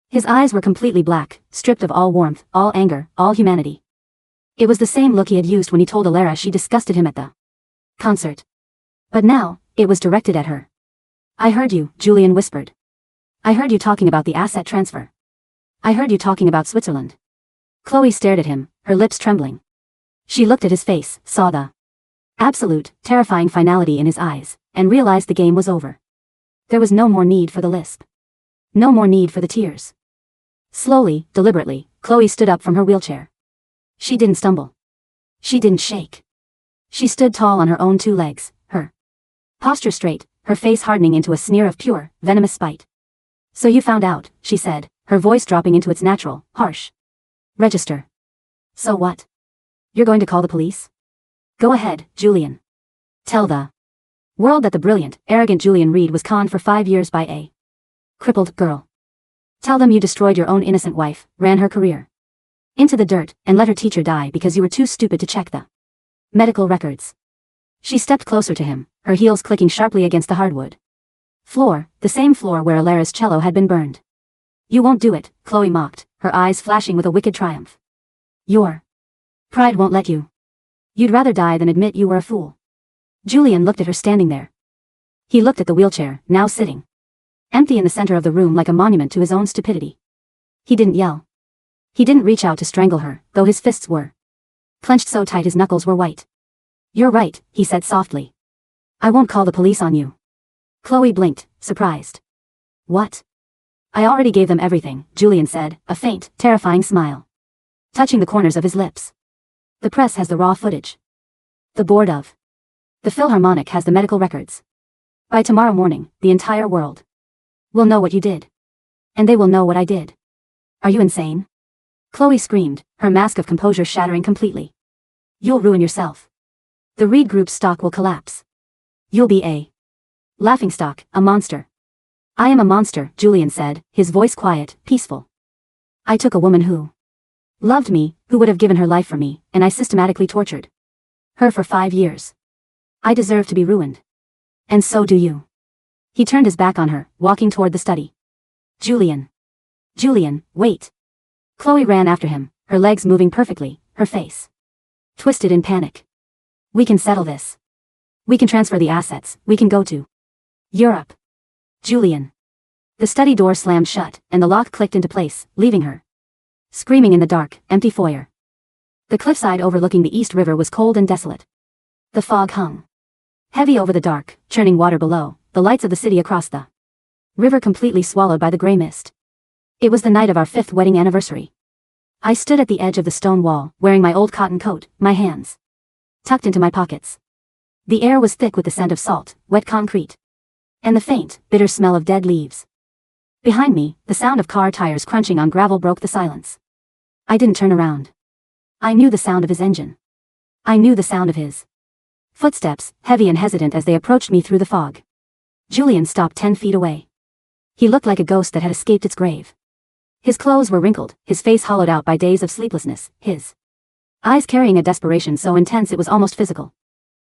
His eyes were completely black, stripped of all warmth, all anger, all humanity. It was the same look he had used when he told Elara she disgusted him at the concert. But now, it was directed at her. "I heard you," Julian whispered. "I heard you talking about the asset transfer. I heard you talking about Switzerland." Chloe stared at him, her lips trembling. She looked at his face, saw the absolute, terrifying finality in his eyes, and realized the game was over. There was no more need for the lisp. No more need for the tears. Slowly, deliberately, Chloe stood up from her wheelchair. She didn't stumble. She didn't shake. She stood tall on her own 2 legs, her posture straight, her face hardening into a sneer of pure, venomous spite. "So you found out," she said, her voice dropping into its natural, harsh register. "So what? You're going to call the police? Go ahead, Julian. Tell the world that the brilliant, arrogant Julian Reed was conned for 5 years by a crippled girl. Tell them you destroyed your own innocent wife, ran her career into the dirt, and let her teacher die because you were too stupid to check the medical records." She stepped closer to him, her heels clicking sharply against the hardwood floor, the same floor where Elara's cello had been burned. "You won't do it," Chloe mocked, her eyes flashing with a wicked triumph. "Your pride won't let you. You'd rather die than admit you were a fool." Julian looked at her standing there. He looked at the wheelchair, now sitting empty in the center of the room like a monument to his own stupidity. He didn't yell. He didn't reach out to strangle her, though his fists were clenched so tight his knuckles were white. "You're right," he said softly. "I won't call the police on you." Chloe blinked, surprised. "What?" "I already gave them everything," Julian said, a faint, terrifying smile touching the corners of his lips. "The press has the raw footage. The board of the Philharmonic has the medical records. By tomorrow morning, the entire world will know what you did. And they will know what I did. Are you insane?" Chloe screamed, her mask of composure shattering completely. "You'll ruin yourself. The Reed Group's stock will collapse. You'll be a laughingstock, a monster." "I am a monster," Julian said, his voice quiet, peaceful. "I took a woman who Loved me, who would have given her life for me, and I systematically tortured her for 5 years. I deserve to be ruined. And so do you. He turned his back on her, walking toward the study. Julian. Julian, wait. Chloe ran after him, her legs moving perfectly, her face twisted in panic. We can settle this. We can transfer the assets, we can go to Europe. Julian. The study door slammed shut, and the lock clicked into place, leaving her screaming in the dark, empty foyer. The cliffside overlooking the East River was cold and desolate. The fog hung heavy over the dark, churning water below, the lights of the city across the river completely swallowed by the gray mist. It was the night of our 5th wedding anniversary. I stood at the edge of the stone wall, wearing my old cotton coat, my hands tucked into my pockets. The air was thick with the scent of salt, wet concrete, and the faint, bitter smell of dead leaves. Behind me, the sound of car tires crunching on gravel broke the silence. I didn't turn around. I knew the sound of his engine. I knew the sound of his footsteps, heavy and hesitant as they approached me through the fog. Julian stopped 10 feet away. He looked like a ghost that had escaped its grave. His clothes were wrinkled, his face hollowed out by days of sleeplessness, his eyes carrying a desperation so intense it was almost physical.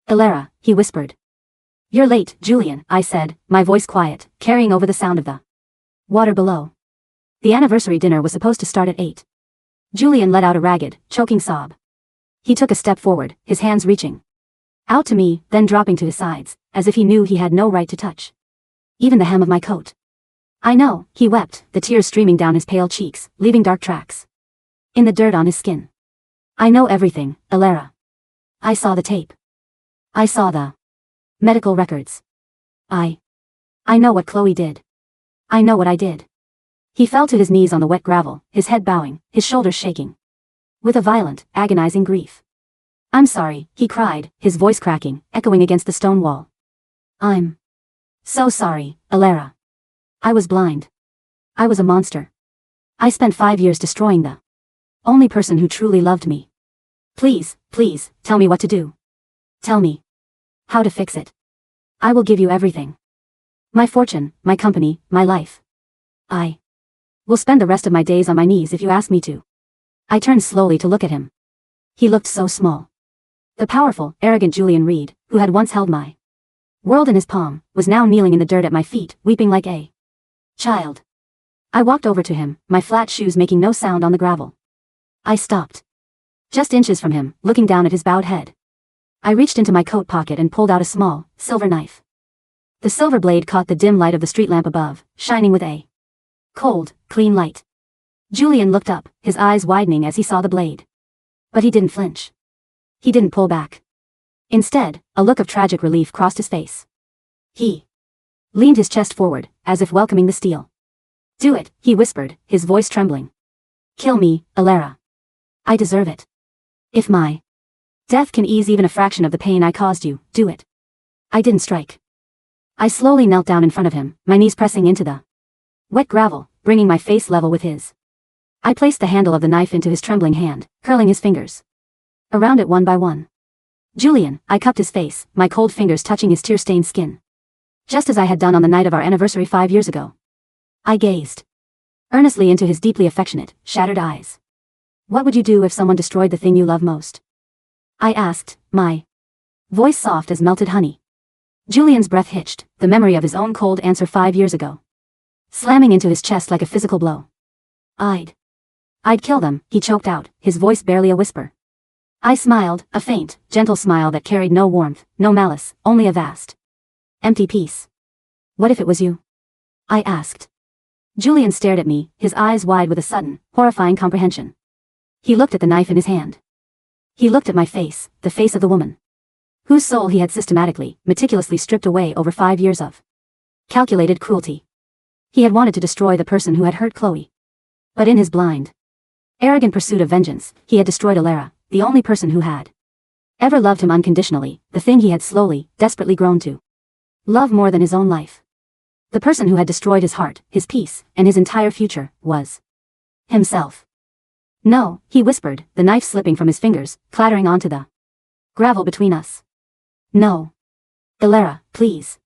Elara, he whispered. You're late, Julian, I said, my voice quiet, carrying over the sound of the water below. The anniversary dinner was supposed to start at 8. Julian let out a ragged, choking sob. He took a step forward, his hands reaching out to me, then dropping to his sides, as if he knew he had no right to touch even the hem of my coat. I know, he wept, the tears streaming down his pale cheeks, leaving dark tracks in the dirt on his skin. I know everything, Elara. I saw the tape. I saw the medical records. I know what Chloe did. I know what I did. He fell to his knees on the wet gravel, his head bowing, his shoulders shaking with a violent, agonizing grief. I'm sorry, he cried, his voice cracking, echoing against the stone wall. I'm so sorry, Elara. I was blind. I was a monster. I spent 5 years destroying the only person who truly loved me. Please, please, tell me what to do. Tell me how to fix it. I will give you everything. My fortune, my company, my life. I will spend the rest of my days on my knees if you ask me to. I turned slowly to look at him. He looked so small. The powerful, arrogant Julian Reed, who had once held my world in his palm, was now kneeling in the dirt at my feet, weeping like a child. I walked over to him, my flat shoes making no sound on the gravel. I stopped just inches from him, looking down at his bowed head. I reached into my coat pocket and pulled out a small, silver knife. The silver blade caught the dim light of the street lamp above, shining with a cold, clean light. Julian looked up, his eyes widening as he saw the blade. But he didn't flinch. He didn't pull back. Instead, a look of tragic relief crossed his face. He leaned his chest forward, as if welcoming the steel. Do it, he whispered, his voice trembling. Kill me, Elara. I deserve it. If my death can ease even a fraction of the pain I caused you, do it. I didn't strike. I slowly knelt down in front of him, my knees pressing into the wet gravel, bringing my face level with his. I placed the handle of the knife into his trembling hand, curling his fingers around it one by one. Julian, I cupped his face, my cold fingers touching his tear-stained skin. Just as I had done on the night of our anniversary 5 years ago. I gazed earnestly into his deeply affectionate, shattered eyes. What would you do if someone destroyed the thing you love most? I asked, my voice soft as melted honey. Julian's breath hitched, the memory of his own cold answer 5 years ago slamming into his chest like a physical blow. I'd kill them, he choked out, his voice barely a whisper. I smiled, a faint, gentle smile that carried no warmth, no malice, only a vast, empty peace. What if it was you? I asked. Julian stared at me, his eyes wide with a sudden, horrifying comprehension. He looked at the knife in his hand. He looked at my face, the face of the woman whose soul he had systematically, meticulously stripped away over 5 years of calculated cruelty. He had wanted to destroy the person who had hurt Chloe. But in his blind, arrogant pursuit of vengeance, he had destroyed Elara, the only person who had ever loved him unconditionally, the thing he had slowly, desperately grown to love more than his own life. The person who had destroyed his heart, his peace, and his entire future, was himself. No, he whispered, the knife slipping from his fingers, clattering onto the gravel between us. No. Elara, please.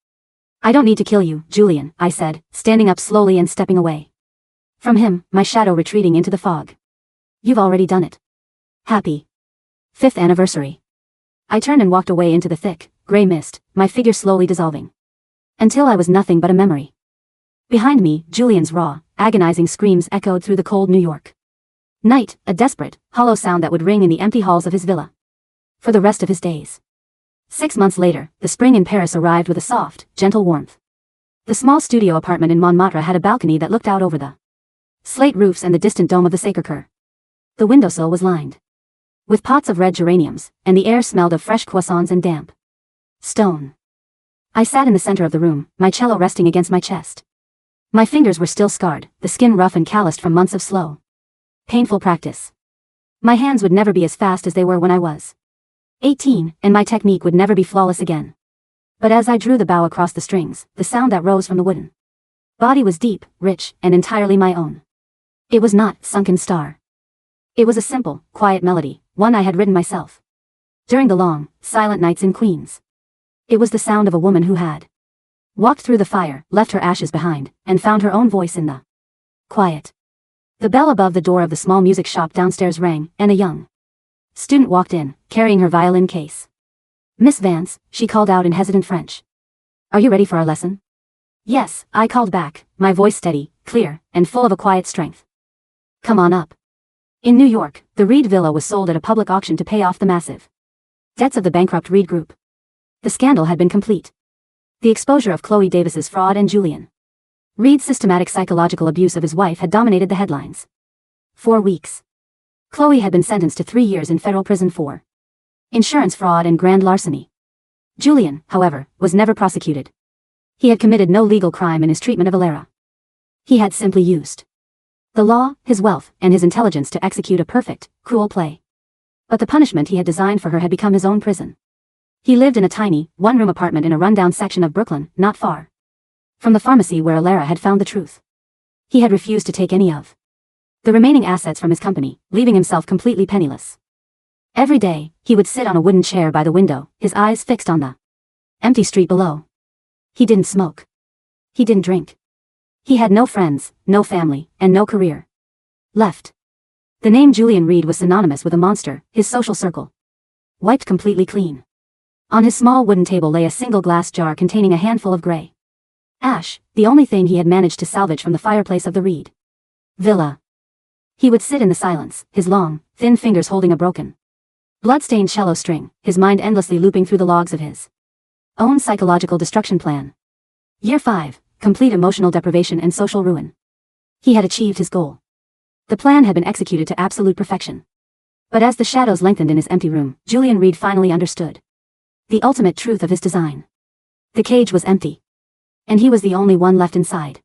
I don't need to kill you, Julian, I said, standing up slowly and stepping away from him, my shadow retreating into the fog. You've already done it. Happy 5th anniversary. I turned and walked away into the thick, gray mist, my figure slowly dissolving. Until I was nothing but a memory. Behind me, Julian's raw, agonizing screams echoed through the cold New York night, a desperate, hollow sound that would ring in the empty halls of his villa for the rest of his days. 6 months later, the spring in Paris arrived with a soft, gentle warmth. The small studio apartment in Montmartre had a balcony that looked out over the slate roofs and the distant dome of the Sacré-Cœur. The windowsill was lined with pots of red geraniums, and the air smelled of fresh croissants and damp stone. I sat in the center of the room, my cello resting against my chest. My fingers were still scarred, the skin rough and calloused from months of slow, painful practice. My hands would never be as fast as they were when I was 18, and my technique would never be flawless again. But as I drew the bow across the strings, the sound that rose from the wooden body was deep, rich, and entirely my own. It was not Sunken Star. It was a simple, quiet melody, one I had written myself during the long, silent nights in Queens. It was the sound of a woman who had walked through the fire, left her ashes behind, and found her own voice in the quiet. The bell above the door of the small music shop downstairs rang, and a young student walked in, carrying her violin case. "Miss Vance," she called out in hesitant French. "Are you ready for our lesson?" "Yes," I called back, my voice steady, clear, and full of a quiet strength. "Come on up." In New York, the Reed villa was sold at a public auction to pay off the massive debts of the bankrupt Reed Group. The scandal had been complete. The exposure of Chloe Davis's fraud and Julian Reed's systematic psychological abuse of his wife had dominated the headlines. 4 weeks. Chloe had been sentenced to 3 years in federal prison for insurance fraud and grand larceny. Julian, however, was never prosecuted. He had committed no legal crime in his treatment of Elara. He had simply used the law, his wealth, and his intelligence to execute a perfect, cruel play. But the punishment he had designed for her had become his own prison. He lived in a tiny, one-room apartment in a rundown section of Brooklyn, not far from the pharmacy where Elara had found the truth. He had refused to take any of the remaining assets from his company, leaving himself completely penniless. Every day, he would sit on a wooden chair by the window, his eyes fixed on the empty street below. He didn't smoke. He didn't drink. He had no friends, no family, and no career left. The name Julian Reed was synonymous with a monster, his social circle wiped completely clean. On his small wooden table lay a single glass jar containing a handful of gray ash, the only thing he had managed to salvage from the fireplace of the Reed villa. He would sit in the silence, his long, thin fingers holding a broken, blood-stained cello string, his mind endlessly looping through the logs of his own psychological destruction plan. Year 5, complete emotional deprivation and social ruin. He had achieved his goal. The plan had been executed to absolute perfection. But as the shadows lengthened in his empty room, Julian Reed finally understood the ultimate truth of his design. The cage was empty. And he was the only one left inside.